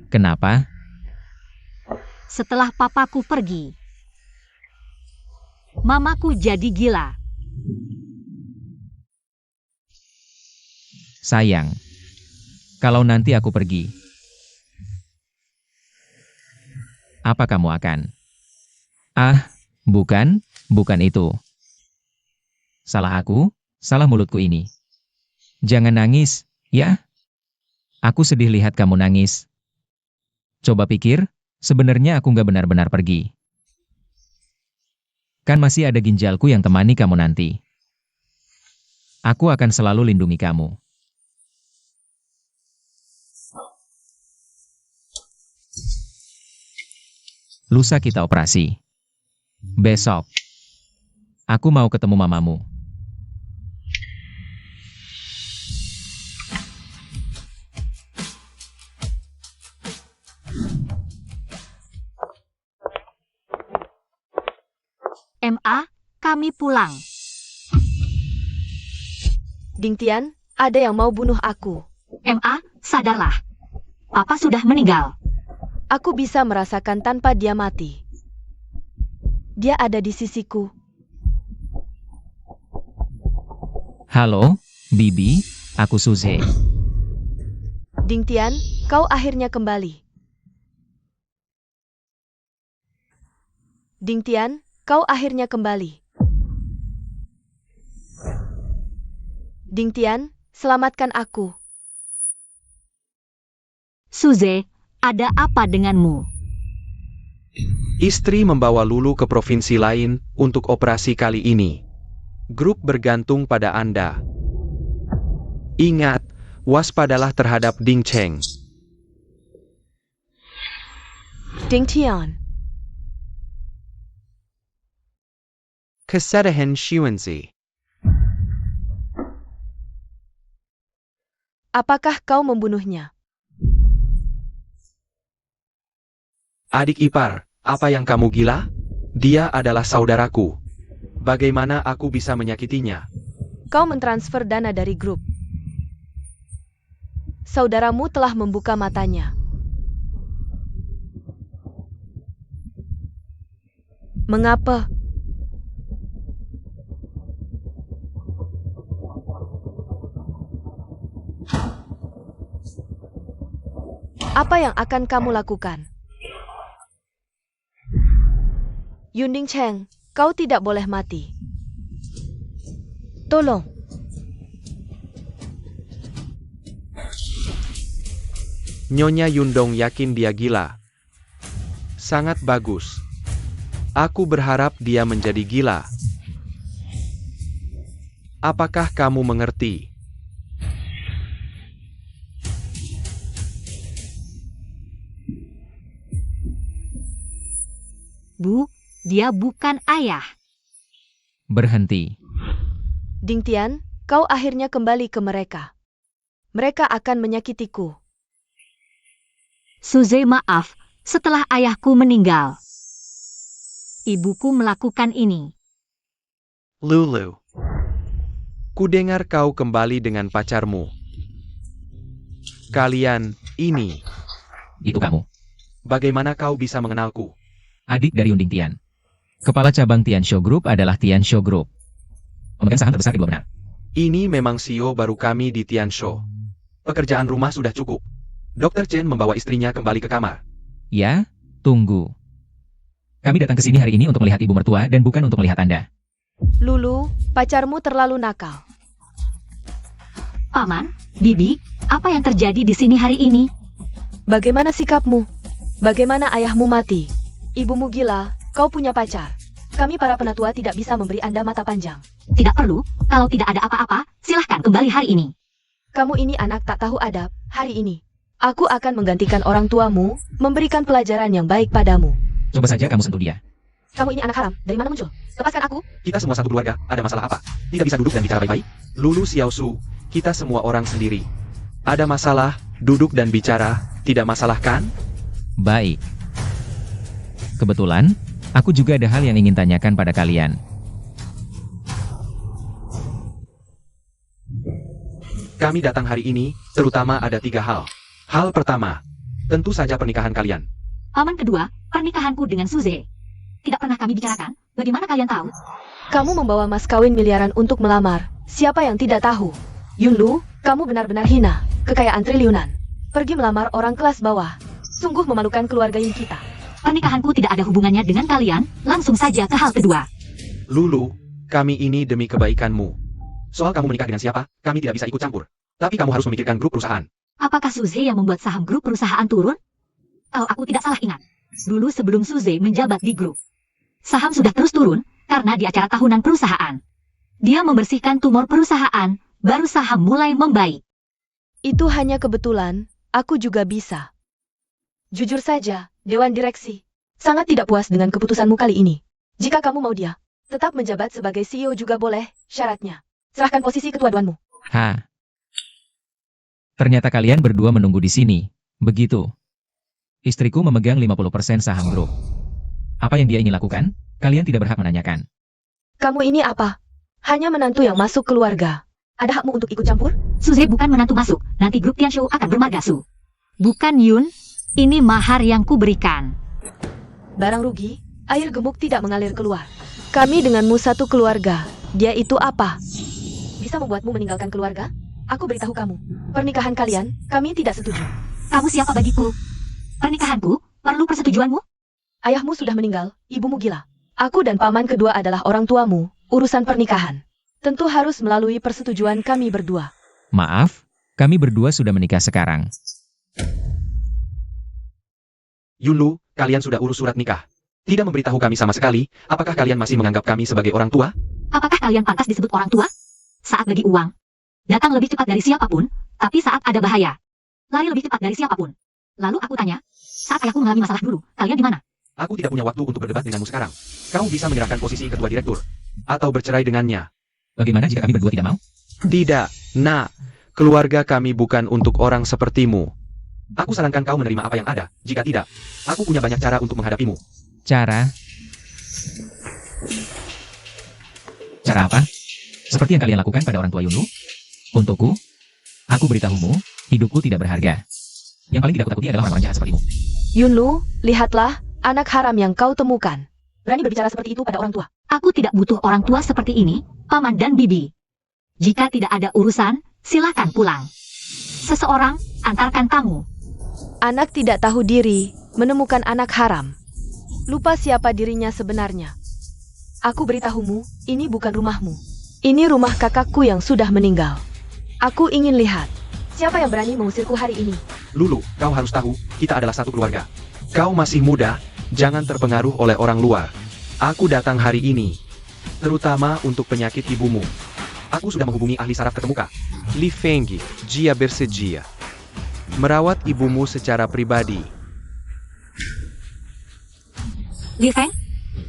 Kenapa? setelah papaku pergi. Mamaku jadi gila. Sayang. Kalau nanti aku pergi, apa kamu akan? Ah, bukan itu. Salah aku, salah mulutku ini. Jangan nangis, ya? Aku sedih lihat kamu nangis. Coba pikir, sebenarnya aku nggak benar-benar pergi. Kan masih ada ginjalku yang temani kamu nanti. Aku akan selalu lindungi kamu. Lusa kita operasi. Besok. Aku mau ketemu mamamu. MA, kami pulang. Ding Tian, ada yang mau bunuh aku. MA, sadarlah. Papa sudah meninggal. Aku bisa merasakan tanpa dia mati. Dia ada di sisiku. Halo, Bibi, aku Suze. Ding Tian, kau akhirnya kembali. Ding Tian, kau akhirnya kembali. Ding Tian, selamatkan aku. Suze, ada apa denganmu? Istri membawa Lulu ke provinsi lain untuk operasi kali ini. Grup bergantung pada Anda. Ingat, waspadalah terhadap Ding Cheng. Ding Tian, Kesadahan Xuanzi. apakah kau membunuhnya? Adik ipar, apa yang kamu gila? Dia adalah saudaraku. Bagaimana aku bisa menyakitinya? Kau mentransfer dana dari grup. Saudaramu telah membuka matanya. Mengapa? Apa yang akan kamu lakukan? Yunding Cheng, kau tidak boleh mati. Tolong. Nyonya Yundong yakin dia gila. Sangat bagus. Aku berharap dia menjadi gila. Apakah kamu mengerti? Bu, dia bukan ayah. Berhenti. Ding Tian, kau akhirnya kembali ke mereka. Mereka akan menyakitiku. Suze, maaf, setelah ayahku meninggal. Ibuku melakukan ini. Lulu. Kudengar kau kembali dengan pacarmu. Kalian, ini. Itu kamu. Bagaimana kau bisa mengenalku? Adik dari Yunding Tian. Kepala cabang Tiansho Group adalah Tiansho Group. Pemegang saham terbesar kedua benar. Ini memang CEO baru kami di Tiansho. Pekerjaan rumah sudah cukup. Dr. Chen membawa istrinya kembali ke kamar. Ya, tunggu. Kami datang ke sini hari ini untuk melihat ibu mertua dan bukan untuk melihat Anda. Lulu, pacarmu terlalu nakal. Paman, Bibi, apa yang terjadi di sini hari ini? Bagaimana sikapmu? Bagaimana ayahmu mati? Ibumu gila, kau punya pacar. Kami para penatua tidak bisa memberi Anda mata panjang. Tidak perlu, kalau tidak ada apa-apa, silahkan kembali hari ini. Kamu ini anak tak tahu adab, hari ini. Aku akan menggantikan orang tuamu, memberikan pelajaran yang baik padamu. Coba saja kamu sentuh dia. Kamu ini anak haram, dari mana muncul? Lepaskan aku. Kita semua satu keluarga, ada masalah apa? Tidak bisa duduk dan bicara baik-baik? Lulu Xiaosu, kita semua orang sendiri. Ada masalah, duduk dan bicara, tidak masalah kan? Baik. Kebetulan, aku juga ada hal yang ingin tanyakan pada kalian. Kami datang hari ini, terutama ada 3 hal. Hal pertama, tentu saja pernikahan kalian. Paman kedua, pernikahanku dengan Suze. Tidak pernah kami bicarakan, bagaimana kalian tahu? Kamu membawa mas kawin miliaran untuk melamar. Siapa yang tidak tahu? Yunlu, kamu benar-benar hina. Kekayaan triliunan. Pergi melamar orang kelas bawah. Sungguh memalukan keluarga Yun kita. Pernikahanku tidak ada hubungannya dengan kalian, langsung saja ke hal kedua. Lulu, kami ini demi kebaikanmu. Soal kamu menikah dengan siapa, kami tidak bisa ikut campur. Tapi kamu harus memikirkan grup perusahaan. Apakah Suze yang membuat saham grup perusahaan turun? Kalau aku tidak salah ingat, dulu sebelum Suze menjabat di grup, saham sudah terus turun karena di acara tahunan perusahaan. Dia membersihkan tumor perusahaan, baru saham mulai membaik. Itu hanya kebetulan, aku juga bisa. Jujur saja, Dewan Direksi, sangat tidak puas dengan keputusanmu kali ini. Jika kamu mau dia, tetap menjabat sebagai CEO juga boleh, syaratnya. Serahkan posisi ketua dewanmu. Ternyata kalian berdua menunggu di sini. Begitu. Istriku memegang 50% saham grup. Apa yang dia ingin lakukan? Kalian tidak berhak menanyakan. Kamu ini apa? Hanya menantu yang masuk keluarga. Ada hakmu untuk ikut campur? Suze bukan menantu masuk, nanti grup Tiansho akan bermargasu. Bukan Yun, ini mahar yang kuberikan. Barang rugi, air gemuk tidak mengalir keluar. Kami denganmu satu keluarga. Dia itu apa? Bisa membuatmu meninggalkan keluarga? Aku beritahu kamu, pernikahan kalian, kami tidak setuju. Kamu siapa bagiku? Pernikahanku perlu persetujuanmu? Ayahmu sudah meninggal, ibumu gila. Aku dan paman kedua adalah orang tuamu, urusan pernikahan. Tentu harus melalui persetujuan kami berdua. Maaf, kami berdua sudah menikah sekarang. Yunlu, kalian sudah urus surat nikah. Tidak memberitahu kami sama sekali, apakah kalian masih menganggap kami sebagai orang tua? Apakah kalian pantas disebut orang tua? Saat bagi uang, datang lebih cepat dari siapapun, tapi saat ada bahaya, lari lebih cepat dari siapapun. Lalu aku tanya, saat ayahku mengalami masalah dulu, kalian di mana? Aku tidak punya waktu untuk berdebat denganmu sekarang. Kamu bisa menyerahkan posisi ketua direktur, atau bercerai dengannya. Bagaimana jika kami berdua tidak mau? Tidak, nak. Keluarga kami bukan untuk orang sepertimu. Aku sarankan kau menerima apa yang ada. Jika tidak, aku punya banyak cara untuk menghadapimu. Cara apa? Seperti yang kalian lakukan pada orang tua Yunlu? Untukku, aku beritahumu, hidupku tidak berharga. Yang paling tidak kutakuti adalah orang-orang jahat sepertimu. Yunlu, lihatlah, anak haram yang kau temukan. Berani berbicara seperti itu pada orang tua. Aku tidak butuh orang tua seperti ini, paman dan bibi. Jika tidak ada urusan, silakan pulang. Seseorang antarkan tamu. Anak tidak tahu diri, menemukan anak haram. Lupa siapa dirinya sebenarnya. Aku beritahumu, ini bukan rumahmu. Ini rumah kakakku yang sudah meninggal. Aku ingin lihat, siapa yang berani mengusirku hari ini. Lulu, kau harus tahu, kita adalah satu keluarga. Kau masih muda, jangan terpengaruh oleh orang luar. Aku datang hari ini, terutama untuk penyakit ibumu. Aku sudah menghubungi ahli saraf terkemuka, Li Fenggi, Jia Bersedia. Merawat ibumu secara pribadi. Li Feng,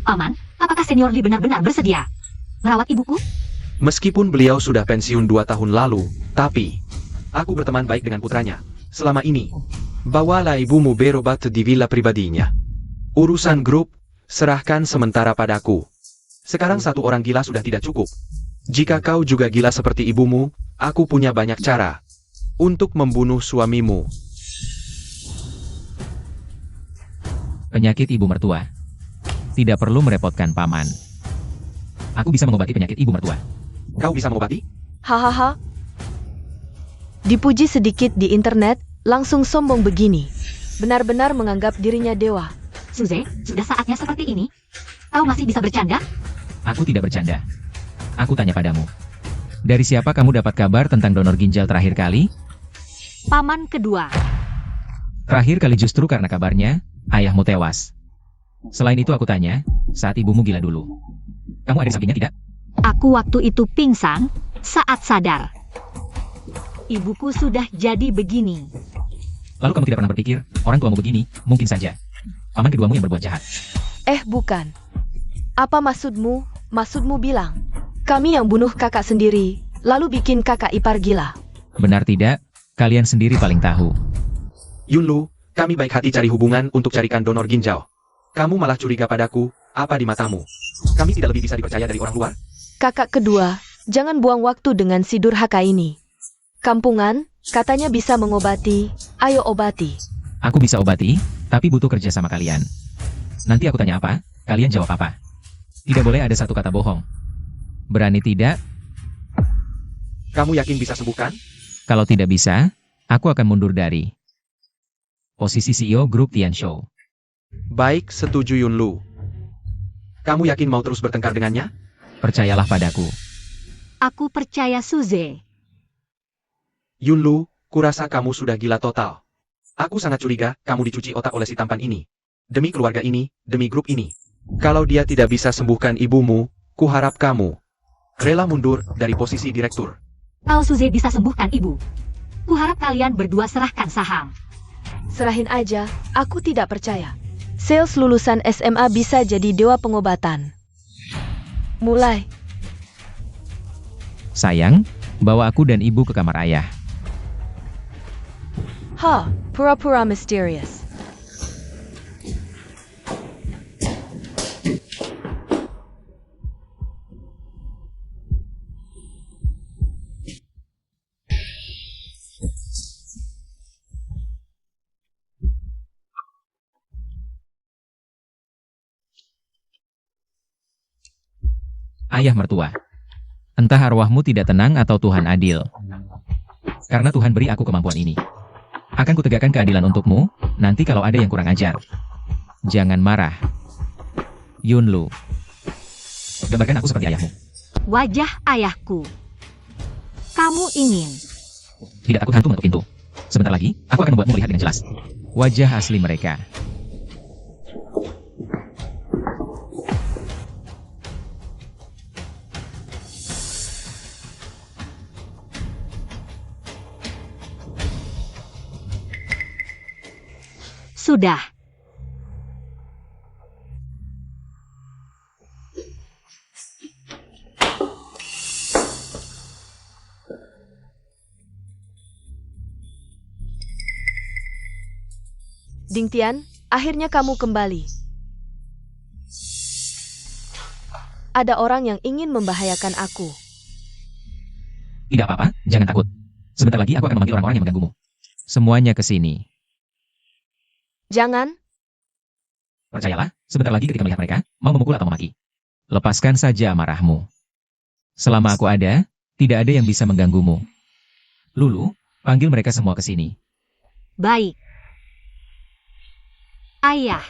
paman, apakah senior Li benar-benar bersedia merawat ibuku? Meskipun beliau sudah pensiun 2 tahun lalu, tapi aku berteman baik dengan putranya. Selama ini, bawalah ibumu berobat di villa pribadinya. Urusan grup, serahkan sementara padaku. Sekarang satu orang gila sudah tidak cukup. Jika kau juga gila seperti ibumu, aku punya banyak cara untuk membunuh suamimu. Penyakit ibu mertua. Tidak perlu merepotkan paman. Aku bisa mengobati penyakit ibu mertua. Kau bisa mengobati? Hahaha. Dipuji sedikit di internet, langsung sombong begini. Benar-benar menganggap dirinya dewa. Suze, sudah saatnya seperti ini. Kau masih bisa bercanda? Aku tidak bercanda. Aku tanya padamu. Dari siapa kamu dapat kabar tentang donor ginjal terakhir kali? Paman kedua. Terakhir kali justru karena kabarnya, ayahmu tewas. Selain itu aku tanya, saat ibumu gila dulu. Kamu ada di sampingnya tidak? Aku waktu itu pingsan saat sadar. Ibuku sudah jadi begini. Lalu kamu tidak pernah berpikir, orang tuamu begini, mungkin saja. Paman keduamu yang berbuat jahat. Bukan. Apa maksudmu? Maksudmu bilang, kami yang bunuh kakak sendiri, lalu bikin kakak ipar gila. Benar tidak? Kalian sendiri paling tahu. Yunlu, kami baik hati cari hubungan untuk carikan donor ginjal. Kamu malah curiga padaku, apa di matamu? Kami tidak lebih bisa dipercaya dari orang luar? Kakak kedua, jangan buang waktu dengan si durhaka ini. Kampungan, katanya bisa mengobati, ayo obati. Aku bisa obati, tapi butuh kerja sama kalian. Nanti aku tanya apa, kalian jawab apa. Tidak boleh ada satu kata bohong. Berani tidak? Kamu yakin bisa sembuhkan? Kalau tidak bisa, aku akan mundur dari posisi CEO grup Tian Show. Baik, setuju Yunlu. Kamu yakin mau terus bertengkar dengannya? Percayalah padaku. Aku percaya Suze. Yunlu, kurasa kamu sudah gila total. Aku sangat curiga kamu dicuci otak oleh si tampan ini. Demi keluarga ini, demi grup ini. Kalau dia tidak bisa sembuhkan ibumu, kuharap kamu rela mundur dari posisi direktur. Kalau Suze bisa sembuhkan ibu, kuharap kalian berdua serahkan saham. Serahin aja, aku tidak percaya. Sales lulusan SMA bisa jadi dewa pengobatan. Mulai. Sayang, bawa aku dan ibu ke kamar ayah. Pura-pura misterius. Ayah mertua. Entah arwahmu tidak tenang atau Tuhan adil. Karena Tuhan beri aku kemampuan ini. Akan kutegakkan keadilan untukmu, nanti kalau ada yang kurang ajar. Jangan marah. Yunlu. Gambarkan aku seperti ayahmu. Wajah ayahku. Kamu ingin. Tidak takut hantu mengetuk pintu. Sebentar lagi, aku akan membuatmu melihat dengan jelas wajah asli mereka. Sudah. Ding Tian, akhirnya kamu kembali. Ada orang yang ingin membahayakan aku. Tidak apa-apa, jangan takut. Sebentar lagi aku akan memanggil orang-orang yang mengganggumu. Semuanya ke sini. Jangan. Percayalah, sebentar lagi ketika melihat mereka, mau memukul atau memaki. Lepaskan saja amarahmu. Selama aku ada, tidak ada yang bisa mengganggumu. Lulu, panggil mereka semua ke sini. Baik. Ayah.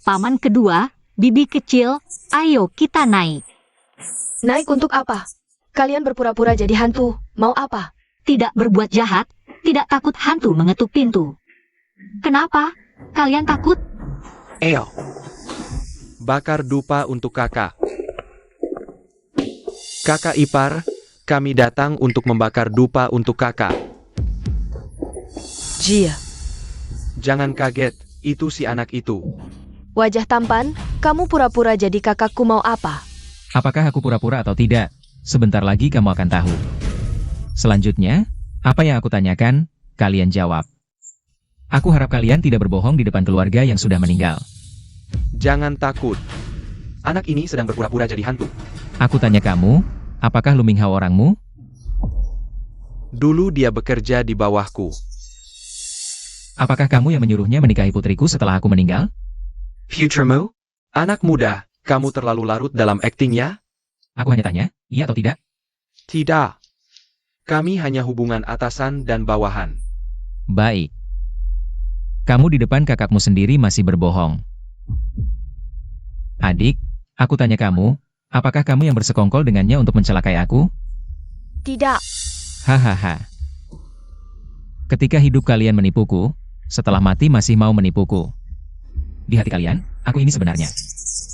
Paman kedua, bibi kecil, ayo kita naik. Naik untuk apa? Kalian berpura-pura jadi hantu, mau apa? Tidak berbuat jahat, tidak takut hantu mengetuk pintu. Kenapa? Kalian takut? Eo. Bakar dupa untuk kakak. Kakak ipar, kami datang untuk membakar dupa untuk kakak. Jia. Jangan kaget, itu si anak itu. Wajah tampan, kamu pura-pura jadi kakakku mau apa? Apakah aku pura-pura atau tidak? Sebentar lagi kamu akan tahu. Selanjutnya, apa yang aku tanyakan, kalian jawab. Aku harap kalian tidak berbohong di depan keluarga yang sudah meninggal. Jangan takut. Anak ini sedang berpura-pura jadi hantu. Aku tanya kamu, apakah Lu Minghao orangmu? Dulu dia bekerja di bawahku. Apakah kamu yang menyuruhnya menikahi putriku setelah aku meninggal? Futuremu? Anak muda, kamu terlalu larut dalam aktingnya? Aku hanya tanya, iya atau tidak? Tidak. Kami hanya hubungan atasan dan bawahan. Baik. Kamu di depan kakakmu sendiri masih berbohong. Adik, aku tanya kamu, apakah kamu yang bersekongkol dengannya untuk mencelakai aku? Tidak. Hahaha. Ketika hidup kalian menipuku, setelah mati masih mau menipuku. Di hati kalian, aku ini sebenarnya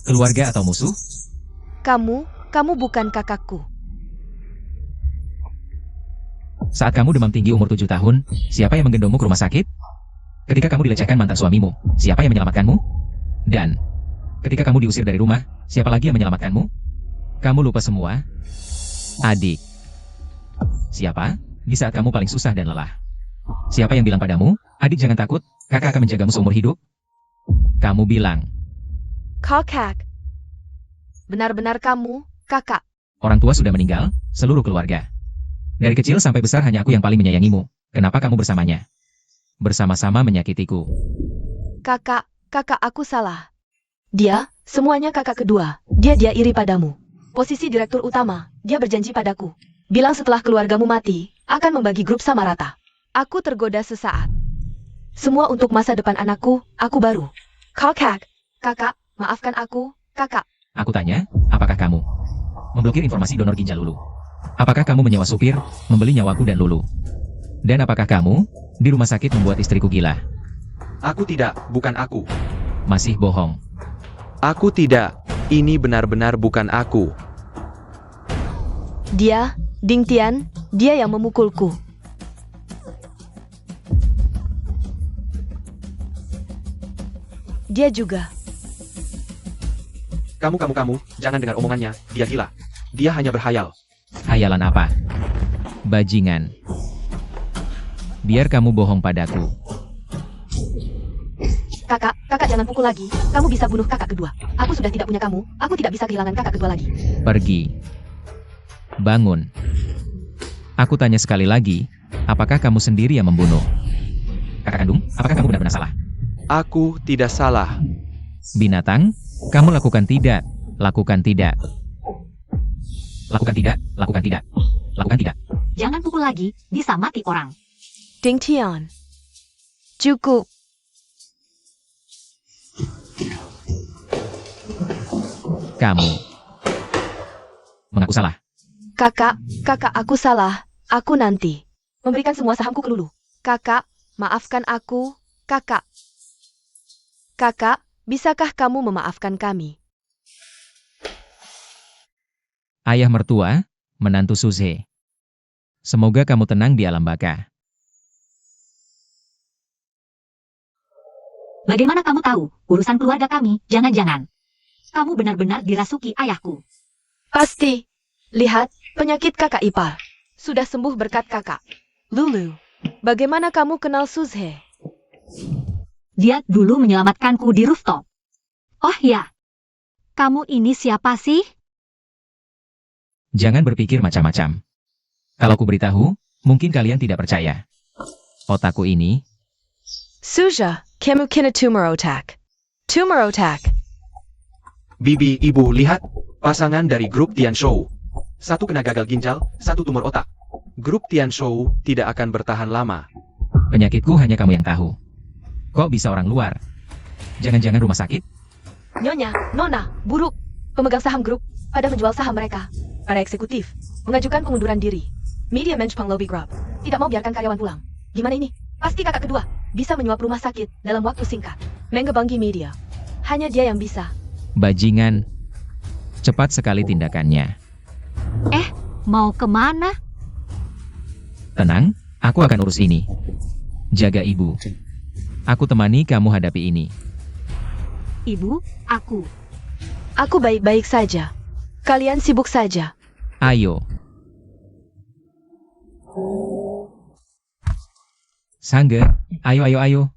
keluarga atau musuh? Kamu bukan kakakku. Saat kamu demam tinggi umur 7 tahun, siapa yang menggendongmu ke rumah sakit? Ketika kamu dilecehkan mantan suamimu, siapa yang menyelamatkanmu? Dan ketika kamu diusir dari rumah, siapa lagi yang menyelamatkanmu? Kamu lupa semua? Adik. Siapa? Di saat kamu paling susah dan lelah. Siapa yang bilang padamu, adik jangan takut, kakak akan menjagamu seumur hidup? Kamu bilang. Kakak. Benar-benar kamu, kakak. Orang tua sudah meninggal, seluruh keluarga. Dari kecil sampai besar hanya aku yang paling menyayangimu. Kenapa kamu bersamanya? Bersama-sama menyakitiku. Kakak aku salah. Dia, semuanya kakak kedua. Dia iri padamu. Posisi direktur utama, dia berjanji padaku. Bilang setelah keluargamu mati, akan membagi grup sama rata. Aku tergoda sesaat. Semua untuk masa depan anakku, aku baru. Kakak, maafkan aku, kakak. Aku tanya, apakah kamu memblokir informasi donor ginjal Lulu? Apakah kamu menyewa supir, membeli nyawaku dan Lulu? Dan apakah kamu di rumah sakit membuat istriku gila? Aku tidak, bukan aku. Masih bohong. Aku tidak. Ini benar-benar bukan aku. Dia, Ding Tian, dia yang memukulku. Dia juga. Kamu, jangan dengar omongannya, dia gila. Dia hanya berhayal. Hayalan apa? Bajingan. Biar kamu bohong padaku. Kakak jangan pukul lagi. Kamu bisa bunuh kakak kedua. Aku sudah tidak punya kamu. Aku tidak bisa kehilangan kakak kedua lagi. Pergi. Bangun. Aku tanya sekali lagi, apakah kamu sendiri yang membunuh? Kakak kandung, apakah kamu benar-benar salah? Aku tidak salah. Binatang, kamu lakukan tidak. Lakukan tidak. Lakukan tidak. Lakukan tidak. Lakukan tidak. Jangan pukul lagi, bisa mati orang. Ding Tian. Cukup. Kamu mengaku salah. Kakak aku salah. Aku nanti memberikan semua sahamku ke Lulu. Kakak, maafkan aku, kakak. Kakak, bisakah kamu memaafkan kami? Ayah mertua, menantu Suze. Semoga kamu tenang di alam baka. Bagaimana kamu tahu urusan keluarga kami? Jangan-jangan kamu benar-benar dirasuki ayahku. Pasti. Lihat, penyakit kakak ipar. Sudah sembuh berkat kakak. Lulu, bagaimana kamu kenal Suze? Dia dulu menyelamatkanku di rooftop. Oh ya, kamu ini siapa sih? Jangan berpikir macam-macam. Kalau ku beritahu, mungkin kalian tidak percaya. Otakku ini, Suja, kamu kena tumor otak. Tumor otak. Bibi, ibu, lihat. Pasangan dari grup Tian Shou. Satu kena gagal ginjal, satu tumor otak. Grup Tian Shou tidak akan bertahan lama. penyakitku hanya kamu yang tahu. Kok bisa orang luar? Jangan-jangan rumah sakit? Nyonya, Nona, buruk. Pemegang saham grup pada menjual saham mereka. Para eksekutif mengajukan pengunduran diri. Media Menchpang Lobby Group tidak mau biarkan karyawan pulang. Gimana ini? Pasti kakak kedua bisa menyuap rumah sakit dalam waktu singkat. Menggebangi media. Hanya dia yang bisa. Bajingan. Cepat sekali tindakannya. Mau kemana? Tenang, aku akan urus ini. Jaga ibu. Aku temani kamu hadapi ini. Ibu, aku. Aku baik-baik saja. Kalian sibuk saja. Ayo. Sangge, ayo.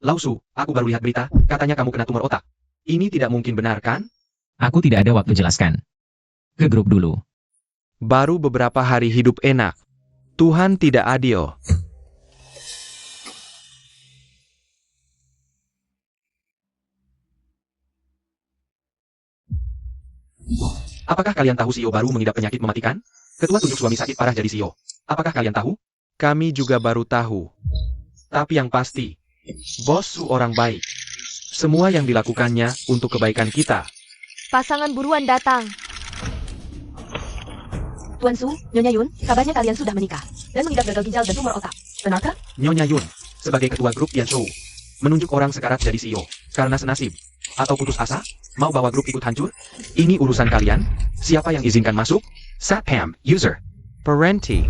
Lausu, aku baru lihat berita, katanya kamu kena tumor otak. Ini tidak mungkin benar kan? Aku tidak ada waktu jelaskan. Ke grup dulu. Baru beberapa hari hidup enak. Tuhan tidak adil. Apakah kalian tahu CEO baru mengidap penyakit mematikan? Ketua tunjuk suami sakit parah jadi CEO. Apakah kalian tahu? Kami juga baru tahu. Tapi yang pasti, Bos Su orang baik. Semua yang dilakukannya untuk kebaikan kita. Pasangan buruan datang. Tuan Su, Nyonya Yun, kabarnya kalian sudah menikah dan mengidap gagal ginjal dan tumor otak. Benarkah? Nyonya Yun, sebagai ketua grup Tian Shou, menunjuk orang sekarat jadi CEO karena senasib. Atau putus asa? Mau bawa grup ikut hancur? Ini urusan kalian. Siapa yang izinkan masuk? Satpam, user. Parenti.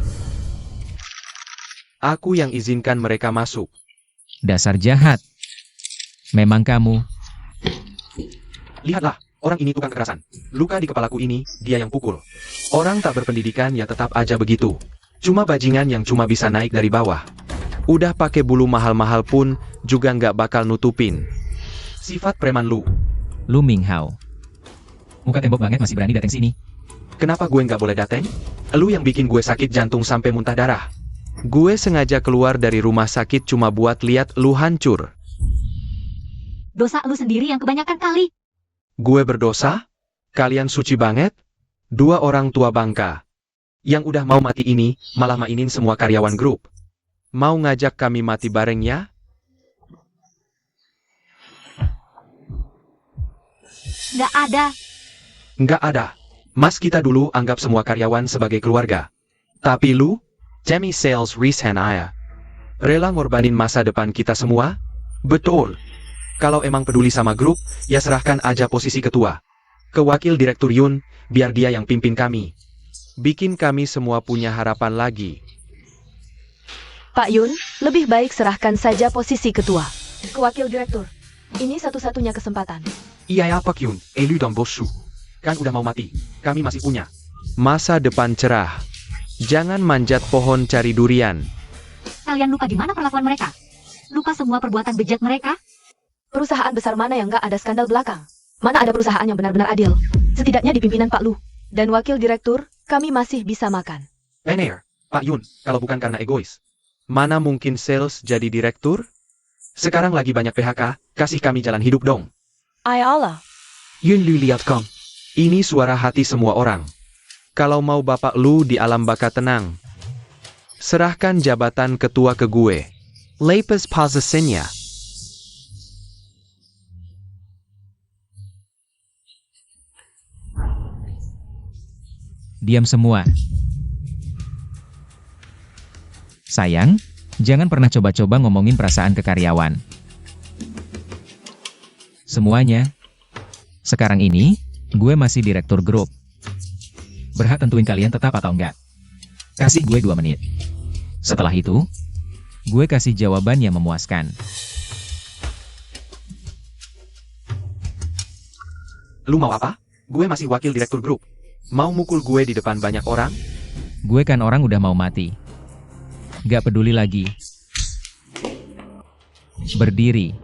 Aku yang izinkan mereka masuk. Dasar jahat. Memang kamu. Lihatlah, orang ini tukang kekerasan. Luka di kepalaku ini, dia yang pukul. Orang tak berpendidikan ya tetap aja begitu. Cuma bajingan yang cuma bisa naik dari bawah. Udah pakai bulu mahal-mahal pun, juga nggak bakal nutupin. Sifat preman lu. Lu Minghao. Muka tembok banget masih berani datang sini. Kenapa gue nggak boleh dateng? Lu yang bikin gue sakit jantung sampai muntah darah. Gue sengaja keluar dari rumah sakit cuma buat lihat lu hancur. Dosa lu sendiri yang kebanyakan kali. Gue berdosa? Kalian suci banget? Dua orang tua bangka. Yang udah mau mati ini, malah mainin semua karyawan grup. Mau ngajak kami mati bareng ya? Nggak ada. Nggak ada. Mas kita dulu anggap semua karyawan sebagai keluarga. Tapi lu, Jamie Sales Rishanaya, rela ngorbanin masa depan kita semua? Betul. Kalau emang peduli sama grup, ya serahkan aja posisi ketua. Ke wakil direktur Yun, biar dia yang pimpin kami. Bikin kami semua punya harapan lagi. Pak Yun, lebih baik serahkan saja posisi ketua ke wakil direktur. Ini satu-satunya kesempatan. Iya ya Pak Yun, Elu dan Bos Su. Kan udah mau mati, kami masih punya masa depan cerah. Jangan manjat pohon cari durian. Kalian lupa di mana perlakuan mereka? Lupa semua perbuatan bejat mereka? Perusahaan besar mana yang nggak ada skandal belakang? Mana ada perusahaan yang benar-benar adil? Setidaknya di pimpinan Pak Lu dan wakil direktur, kami masih bisa makan. Bener, Pak Yun, kalau bukan karena egois. Mana mungkin sales jadi direktur? Sekarang lagi banyak PHK, kasih kami jalan hidup dong. Ay Allah. Yun Lu lihat kong. Ini suara hati semua orang. Kalau mau Bapak Lu di alam baka tenang. Serahkan jabatan ketua ke gue. Lepes posisinya. Diam semua. Sayang, jangan pernah coba-coba ngomongin perasaan ke karyawan. Semuanya. Sekarang ini, gue masih direktur grup. Berhak tentuin kalian tetap atau enggak. Kasih gue 2 menit. Setelah itu, gue kasih jawaban yang memuaskan. Lu mau apa? Gue masih wakil direktur grup. Mau mukul gue di depan banyak orang? Gue kan orang udah mau mati. Gak peduli lagi. Berdiri.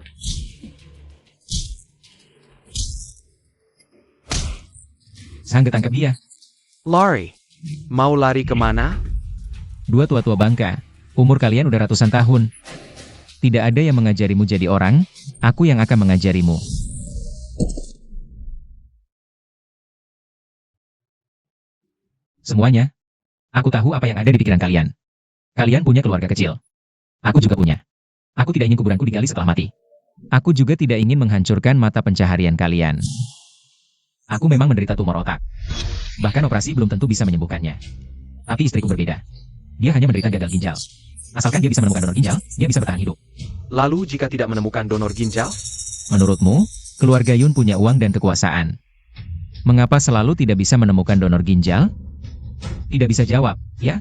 Sangga tangkap dia. Lari. Mau lari kemana? Dua tua-tua bangka. Umur kalian udah ratusan tahun. Tidak ada yang mengajarimu jadi orang, aku yang akan mengajarimu. Semuanya. Aku tahu apa yang ada di pikiran kalian. Kalian punya keluarga kecil. Aku juga punya. Aku tidak ingin kuburanku digali setelah mati. Aku juga tidak ingin menghancurkan mata pencaharian kalian. Aku memang menderita tumor otak. Bahkan operasi belum tentu bisa menyembuhkannya. Tapi istriku berbeda. Dia hanya menderita gagal ginjal. Asalkan dia bisa menemukan donor ginjal, dia bisa bertahan hidup. Lalu jika tidak menemukan donor ginjal? Menurutmu, keluarga Yun punya uang dan kekuasaan. Mengapa selalu tidak bisa menemukan donor ginjal? Tidak bisa jawab, ya?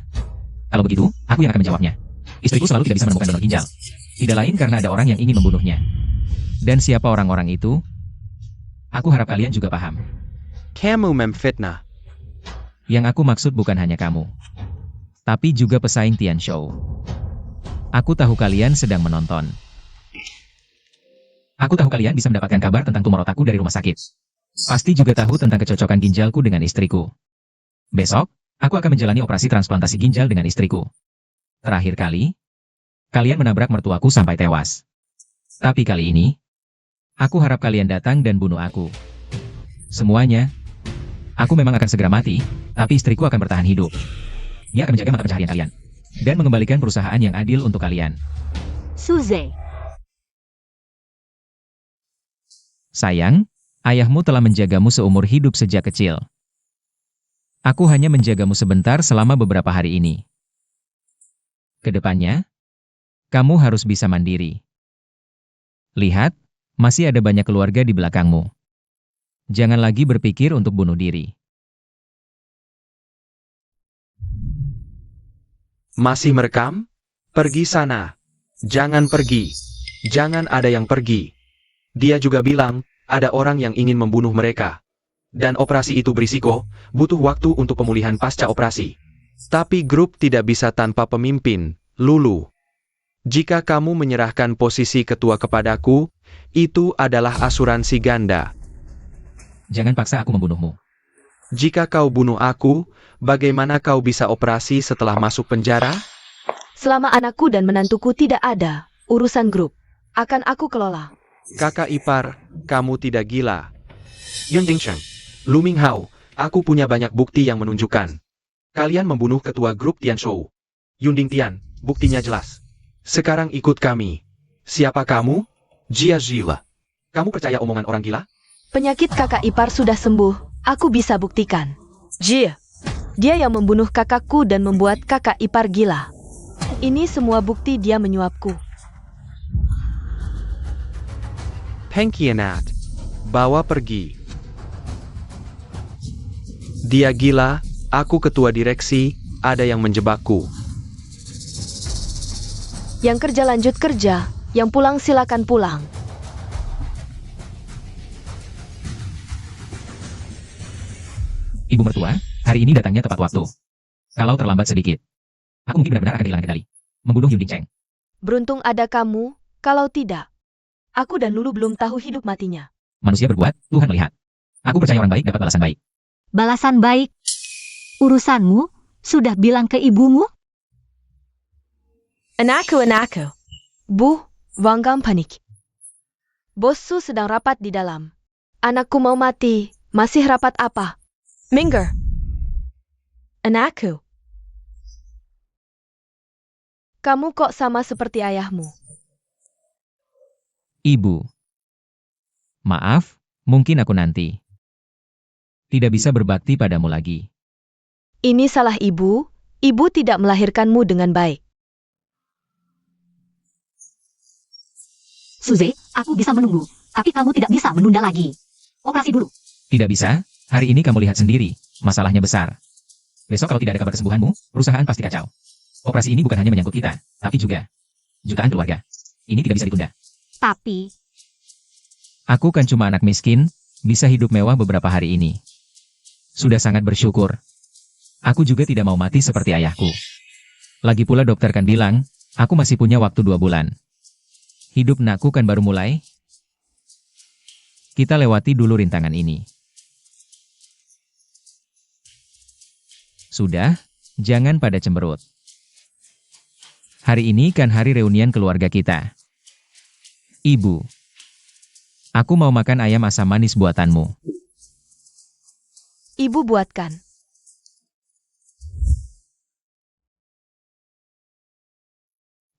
Kalau begitu, aku yang akan menjawabnya. Istriku selalu tidak bisa menemukan donor ginjal. Tidak lain karena ada orang yang ingin membunuhnya. Dan siapa orang-orang itu? Aku harap kalian juga paham. Kamu memfitnah. Yang aku maksud bukan hanya kamu, tapi juga pesaing Tian Shou. Aku tahu kalian sedang menonton. Aku tahu kalian bisa mendapatkan kabar tentang tumor otakku dari rumah sakit. Pasti juga tahu tentang kecocokan ginjalku dengan istriku. Besok, aku akan menjalani operasi transplantasi ginjal dengan istriku. Terakhir kali, kalian menabrak mertuaku sampai tewas. Tapi kali ini, aku harap kalian datang dan bunuh aku. Semuanya. Aku memang akan segera mati, tapi istriku akan bertahan hidup. Dia akan menjaga mata pencaharian kalian. Dan mengembalikan perusahaan yang adil untuk kalian. Suze, Sayang, ayahmu telah menjagamu seumur hidup sejak kecil. Aku hanya menjagamu sebentar selama beberapa hari ini. Kedepannya, kamu harus bisa mandiri. Lihat, masih ada banyak keluarga di belakangmu. Jangan lagi berpikir untuk bunuh diri. Masih merekam? Pergi sana. Jangan pergi. Jangan ada yang pergi. Dia juga bilang, ada orang yang ingin membunuh mereka. Dan operasi itu berisiko, butuh waktu untuk pemulihan pasca operasi. Tapi grup tidak bisa tanpa pemimpin, Lulu. Jika kamu menyerahkan posisi ketua kepadaku, itu adalah asuransi ganda. Jangan paksa aku membunuhmu. Jika kau bunuh aku, bagaimana kau bisa operasi setelah masuk penjara? Selama anakku dan menantuku tidak ada, urusan grup akan aku kelola. Kakak ipar, kamu tidak gila. Yun Jingsheng, Lu Minghao, aku punya banyak bukti yang menunjukkan. Kalian membunuh ketua grup Tian Shou. Yun Dingtian, buktinya jelas. Sekarang ikut kami. Siapa kamu? Jia Zila. Kamu percaya omongan orang gila? Penyakit kakak ipar sudah sembuh, aku bisa buktikan. Jia, dia yang membunuh kakakku dan membuat kakak ipar gila. Ini semua bukti dia menyuapku. Pengkhianat. Bawa pergi. Dia gila, aku ketua direksi, ada yang menjebakku. Yang kerja lanjut kerja, yang pulang silakan pulang. Ibu mertua, hari ini datangnya tepat waktu. Kalau terlambat sedikit, aku mungkin benar-benar akan kehilangan kendali. Membunuh Yun Dingcheng. Beruntung ada kamu, kalau tidak, aku dan Lulu belum tahu hidup matinya. Manusia berbuat, Tuhan melihat. Aku percaya orang baik dapat balasan baik. balasan baik. Urusanmu, sudah bilang ke ibumu? Anakku. Bu, Wanggam panik. Bos Su sedang rapat di dalam. Anakku mau mati. Masih rapat apa? Minger. Anakku. Kamu kok sama seperti ayahmu? Ibu. Maaf, mungkin aku nanti tidak bisa berbakti padamu lagi. Ini salah ibu. Ibu tidak melahirkanmu dengan baik. Suze, aku bisa menunggu, tapi kamu tidak bisa menunda lagi. Operasi dulu. Tidak bisa, hari ini kamu lihat sendiri, masalahnya besar. Besok kalau tidak ada kabar kesembuhanmu, perusahaan pasti kacau. Operasi ini bukan hanya menyangkut kita, tapi juga jutaan keluarga. Ini tidak bisa ditunda. Tapi, Aku kan cuma anak miskin, bisa hidup mewah beberapa hari ini. Sudah sangat bersyukur. Aku juga tidak mau mati seperti ayahku. Lagi pula dokter kan bilang, aku masih punya waktu 2 bulan. Hidup nakku kan baru mulai. Kita lewati dulu rintangan ini. Sudah, jangan pada cemberut. Hari ini kan hari reunian keluarga kita. Ibu, aku mau makan ayam asam manis buatanmu. Ibu buatkan.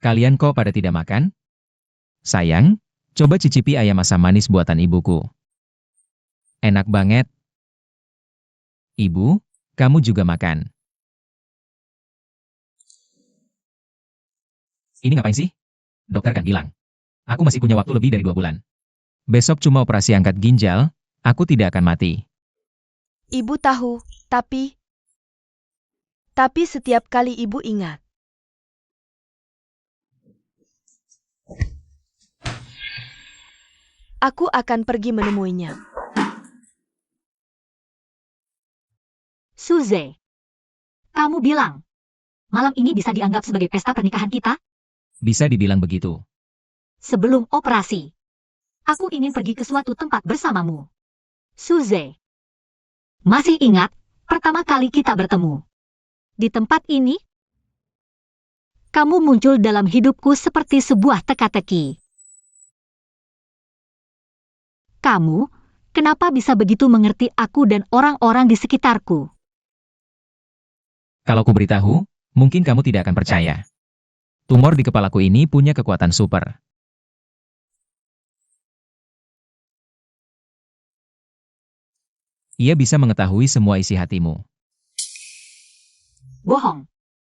Kalian kok pada tidak makan? Sayang, coba cicipi ayam asam manis buatan ibuku. Enak banget. Ibu, kamu juga makan. Ini ngapain sih? Dokter kan bilang, aku masih punya waktu lebih dari 2 bulan. Besok cuma operasi angkat ginjal, aku tidak akan mati. Ibu tahu, tapi setiap kali ibu ingat. Aku akan pergi menemuinya. Suze, kamu bilang, malam ini bisa dianggap sebagai pesta pernikahan kita? Bisa dibilang begitu. Sebelum operasi, aku ingin pergi ke suatu tempat bersamamu. Suze, masih ingat pertama kali kita bertemu? Di tempat ini, kamu muncul dalam hidupku seperti sebuah teka-teki. Kamu, kenapa bisa begitu mengerti aku dan orang-orang di sekitarku? Kalau ku beritahu, mungkin kamu tidak akan percaya. Tumor di kepalaku ini punya kekuatan super. Ia bisa mengetahui semua isi hatimu. Bohong.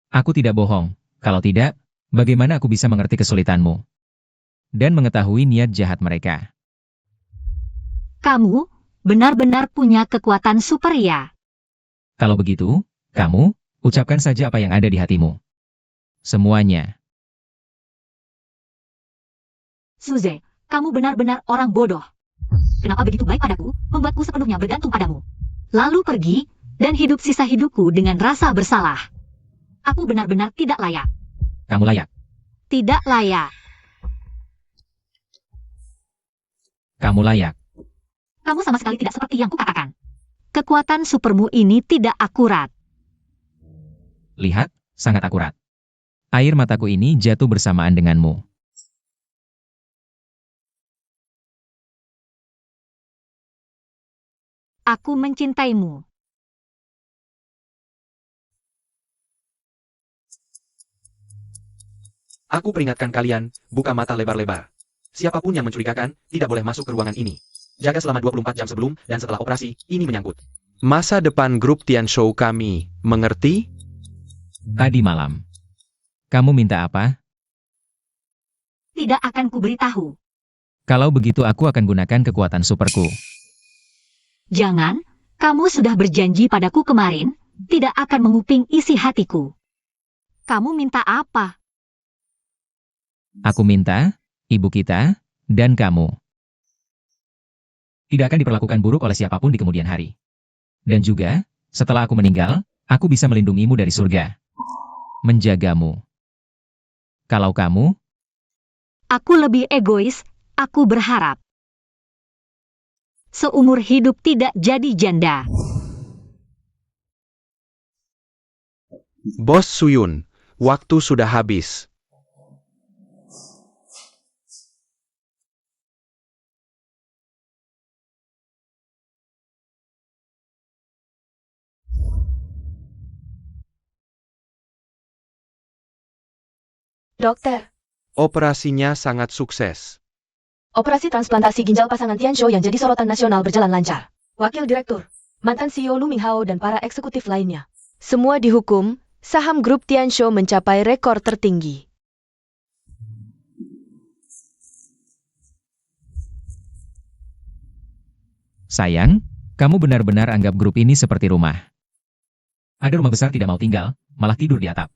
Aku tidak bohong. Kalau tidak, bagaimana aku bisa mengerti kesulitanmu? Dan mengetahui niat jahat mereka. Kamu benar-benar punya kekuatan super ya. Kalau begitu, kamu, ucapkan saja apa yang ada di hatimu. Semuanya. Suze, kamu benar-benar orang bodoh. Kenapa begitu baik padaku, membuatku sepenuhnya bergantung padamu. Lalu pergi, dan hidup sisa hidupku dengan rasa bersalah. Aku benar-benar tidak layak. Kamu layak. Tidak layak. Kamu layak. Kamu sama sekali tidak seperti yang kukatakan. Kekuatan supermu ini tidak akurat. Lihat, sangat akurat. Air mataku ini jatuh bersamaan denganmu. Aku mencintaimu. Aku peringatkan kalian, buka mata lebar-lebar. Siapapun yang mencurigakan, tidak boleh masuk ke ruangan ini. Jaga selama 24 jam sebelum dan setelah operasi, ini menyangkut masa depan grup Tian Show kami, mengerti? Tadi malam. Kamu minta apa? Tidak akan kuberitahu. Kalau begitu aku akan gunakan kekuatan superku. Jangan, kamu sudah berjanji padaku kemarin, tidak akan menguping isi hatiku. Kamu minta apa? Aku minta, ibu kita, dan kamu tidak akan diperlakukan buruk oleh siapapun di kemudian hari. Dan juga, setelah aku meninggal, aku bisa melindungimu dari surga. Menjagamu. Kalau kamu, Aku lebih egois, aku berharap seumur hidup tidak jadi janda. Bos Suyun, waktu sudah habis. Dokter, Operasinya sangat sukses. operasi transplantasi ginjal pasangan Tianshou yang jadi sorotan nasional berjalan lancar. Wakil Direktur, mantan CEO Lu Minghao dan para eksekutif lainnya. Semua dihukum, saham grup Tianshou mencapai rekor tertinggi. Sayang, kamu benar-benar anggap grup ini seperti rumah. Ada rumah besar tidak mau tinggal, malah tidur di atap.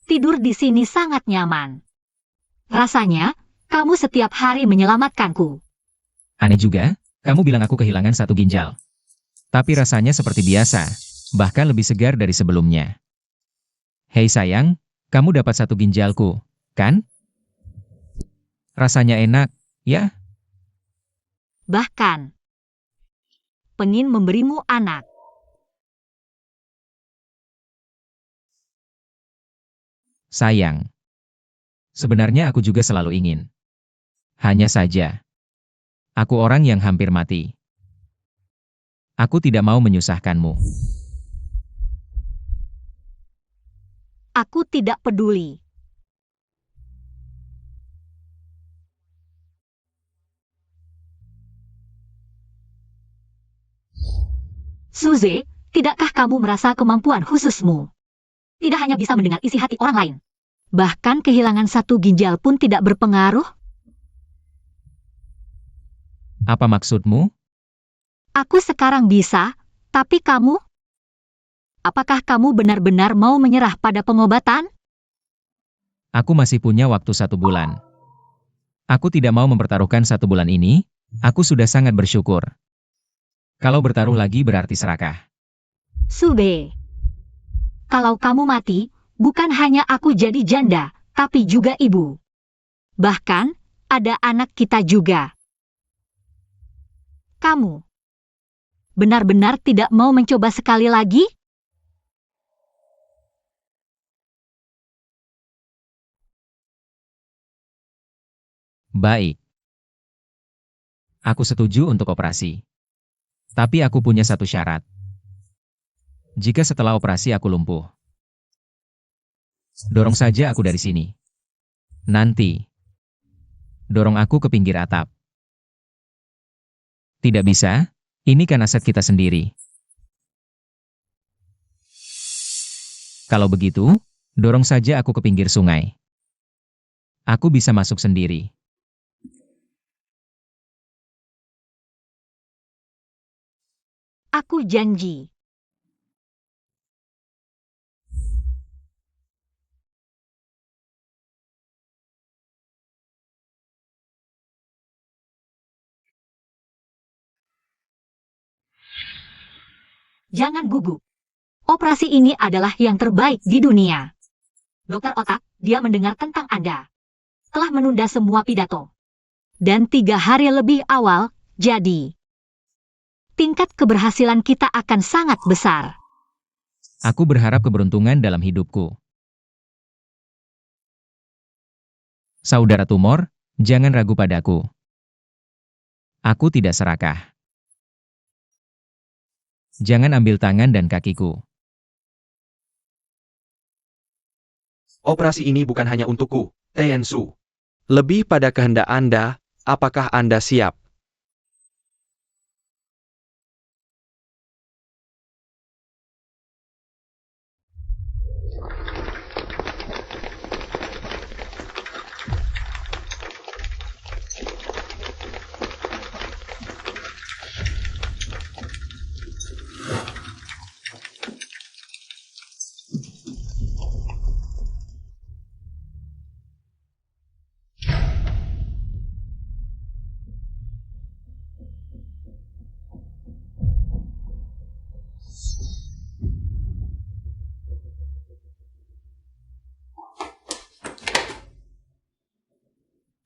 Tidur di sini sangat nyaman. Rasanya, kamu setiap hari menyelamatkanku. Aneh juga, kamu bilang aku kehilangan satu ginjal. Tapi rasanya seperti biasa, bahkan lebih segar dari sebelumnya. Hei sayang, kamu dapat satu ginjalku, kan? Rasanya enak, ya? Bahkan, pengen memberimu anak. Sayang. Sebenarnya aku juga selalu ingin. Hanya saja, aku orang yang hampir mati. Aku tidak mau menyusahkanmu. Aku tidak peduli. Suze, tidakkah kamu merasa kemampuan khususmu tidak hanya bisa mendengar isi hati orang lain? Bahkan kehilangan satu ginjal pun tidak berpengaruh? Apa maksudmu? Aku sekarang bisa, tapi kamu? Apakah kamu benar-benar mau menyerah pada pengobatan? Aku masih punya waktu 1 bulan. Aku tidak mau mempertaruhkan 1 bulan ini, aku sudah sangat bersyukur. Kalau bertaruh lagi berarti serakah. Sube, kalau kamu mati, bukan hanya aku jadi janda, tapi juga ibu. Bahkan, ada anak kita juga. Kamu benar-benar tidak mau mencoba sekali lagi? Baik. Aku setuju untuk operasi. Tapi aku punya satu syarat. Jika setelah operasi aku lumpuh, dorong saja aku dari sini. Nanti, dorong aku ke pinggir atap. Tidak bisa, ini kan aset kita sendiri. Kalau begitu, dorong saja aku ke pinggir sungai. Aku bisa masuk sendiri. Aku janji. Jangan gugup. Operasi ini adalah yang terbaik di dunia. Dokter otak, dia mendengar tentang Anda. Telah menunda semua pidato. Dan 3 hari lebih awal, jadi tingkat keberhasilan kita akan sangat besar. Aku berharap keberuntungan dalam hidupku. Saudara tumor, jangan ragu padaku. Aku tidak serakah. Jangan ambil tangan dan kakiku. Operasi ini bukan hanya untukku, Tianshou. Lebih pada kehendak Anda, apakah Anda siap?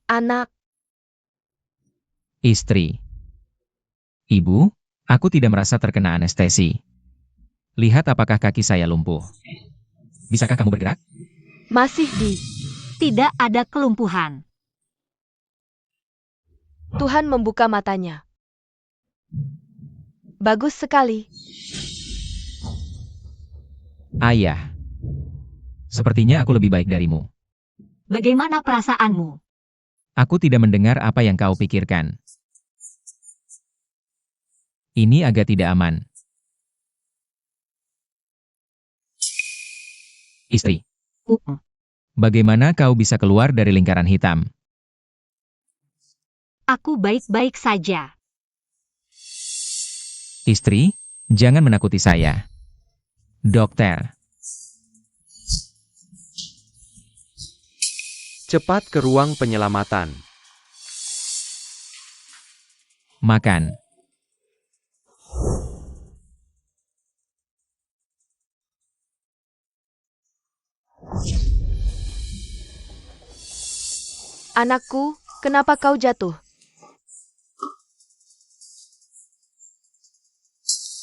Anak, Istri. Ibu, aku tidak merasa terkena anestesi. Lihat apakah kaki saya lumpuh. Bisakah kamu bergerak? masih di. Tidak ada kelumpuhan. Tuhan membuka matanya. Bagus sekali. Ayah. Sepertinya aku lebih baik darimu. Bagaimana perasaanmu? Aku tidak mendengar apa yang kau pikirkan. Ini agak tidak aman. Istri, bagaimana kau bisa keluar dari lingkaran hitam? Aku baik-baik saja. Istri, jangan menakuti saya. Dokter, Cepat ke ruang penyelamatan. makan. Anakku, kenapa kau jatuh?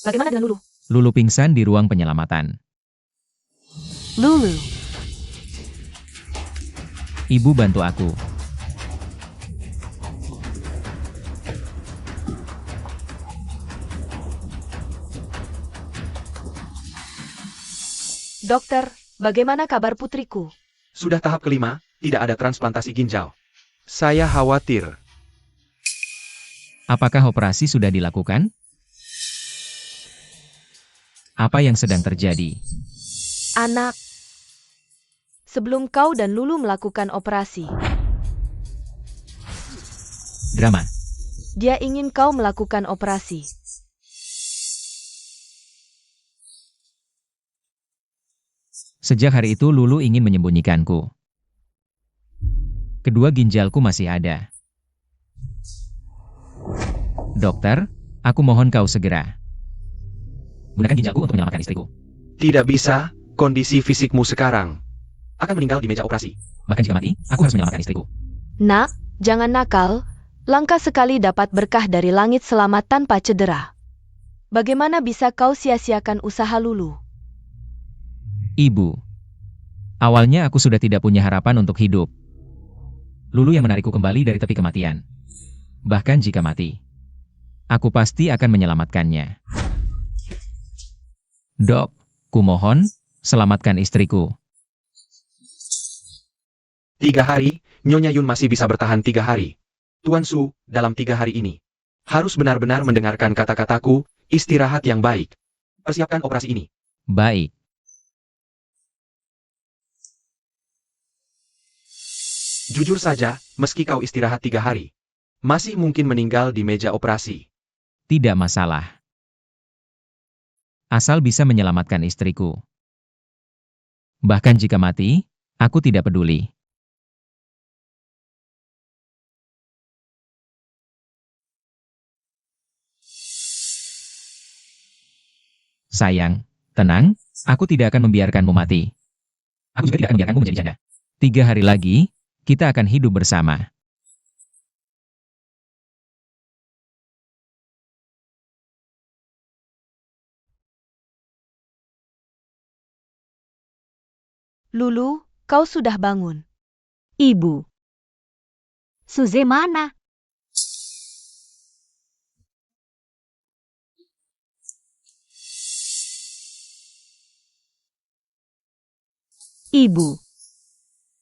Bagaimana dengan Lulu? Lulu pingsan di ruang penyelamatan. Lulu. Ibu bantu aku. Dokter, bagaimana kabar putriku? Sudah tahap kelima, tidak ada transplantasi ginjal. Saya khawatir. Apakah operasi sudah dilakukan? Apa yang sedang terjadi? Anak. Sebelum kau dan Lulu melakukan operasi, Drama. dia ingin kau melakukan operasi. Sejak hari itu Lulu ingin menyembunyikanku. Kedua ginjalku masih ada. Dokter, aku mohon kau segera gunakan ginjalku untuk menyelamatkan istriku. Tidak bisa, kondisi fisikmu sekarang akan meninggal di meja operasi. Bahkan jika mati, aku harus menyelamatkan istriku. Nak, jangan nakal. Langka sekali dapat berkah dari langit selamat tanpa cedera. Bagaimana bisa kau sia-siakan usaha Lulu? Ibu, awalnya aku sudah tidak punya harapan untuk hidup. Lulu yang menarikku kembali dari tepi kematian. Bahkan jika mati, aku pasti akan menyelamatkannya. Dok, kumohon, selamatkan istriku. 3 hari, Nyonya Yun masih bisa bertahan 3 hari. Tuan Su, dalam 3 hari ini, harus benar-benar mendengarkan kata-kataku, istirahat yang baik. Persiapkan operasi ini. Baik. Jujur saja, meski kau istirahat 3 hari, masih mungkin meninggal di meja operasi. Tidak masalah. Asal bisa menyelamatkan istriku. Bahkan jika mati, aku tidak peduli. Sayang, tenang, aku tidak akan membiarkanmu mati. Aku juga tidak akan membiarkanmu menjadi janda. 3 hari lagi, kita akan hidup bersama. Lulu, kau sudah bangun. Ibu. Suze mana? Ibu.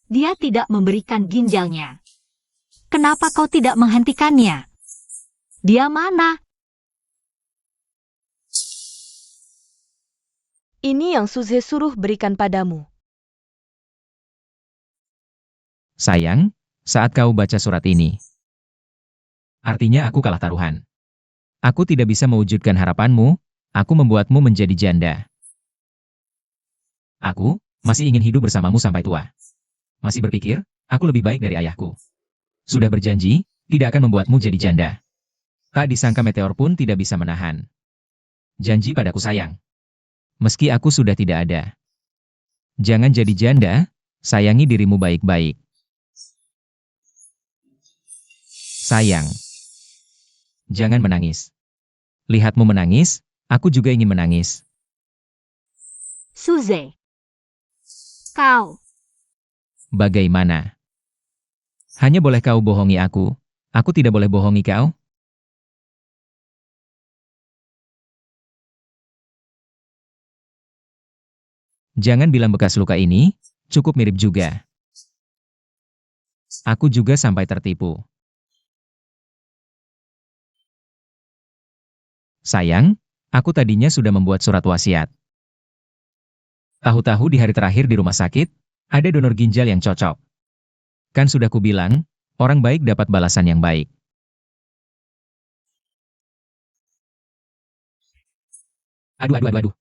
Dia tidak memberikan ginjalnya. Kenapa kau tidak menghentikannya? Dia mana? Ini yang Suze suruh berikan padamu. Sayang, saat kau baca surat ini, artinya aku kalah taruhan. Aku tidak bisa mewujudkan harapanmu, aku membuatmu menjadi janda. Aku masih ingin hidup bersamamu sampai tua. Masih berpikir, aku lebih baik dari ayahku. Sudah berjanji, tidak akan membuatmu jadi janda. Tak disangka meteor pun tidak bisa menahan. Janji padaku sayang. Meski aku sudah tidak ada. Jangan jadi janda, sayangi dirimu baik-baik. Sayang. Jangan menangis. Lihatmu menangis, aku juga ingin menangis. Suze. Kau. Bagaimana? Hanya boleh kau bohongi aku tidak boleh bohongi kau? Jangan bilang bekas luka ini, cukup mirip juga. Aku juga sampai tertipu. Sayang, aku tadinya sudah membuat surat wasiat. Tahu-tahu di hari terakhir di rumah sakit, ada donor ginjal yang cocok. Kan sudah kubilang, orang baik dapat balasan yang baik. Aduh.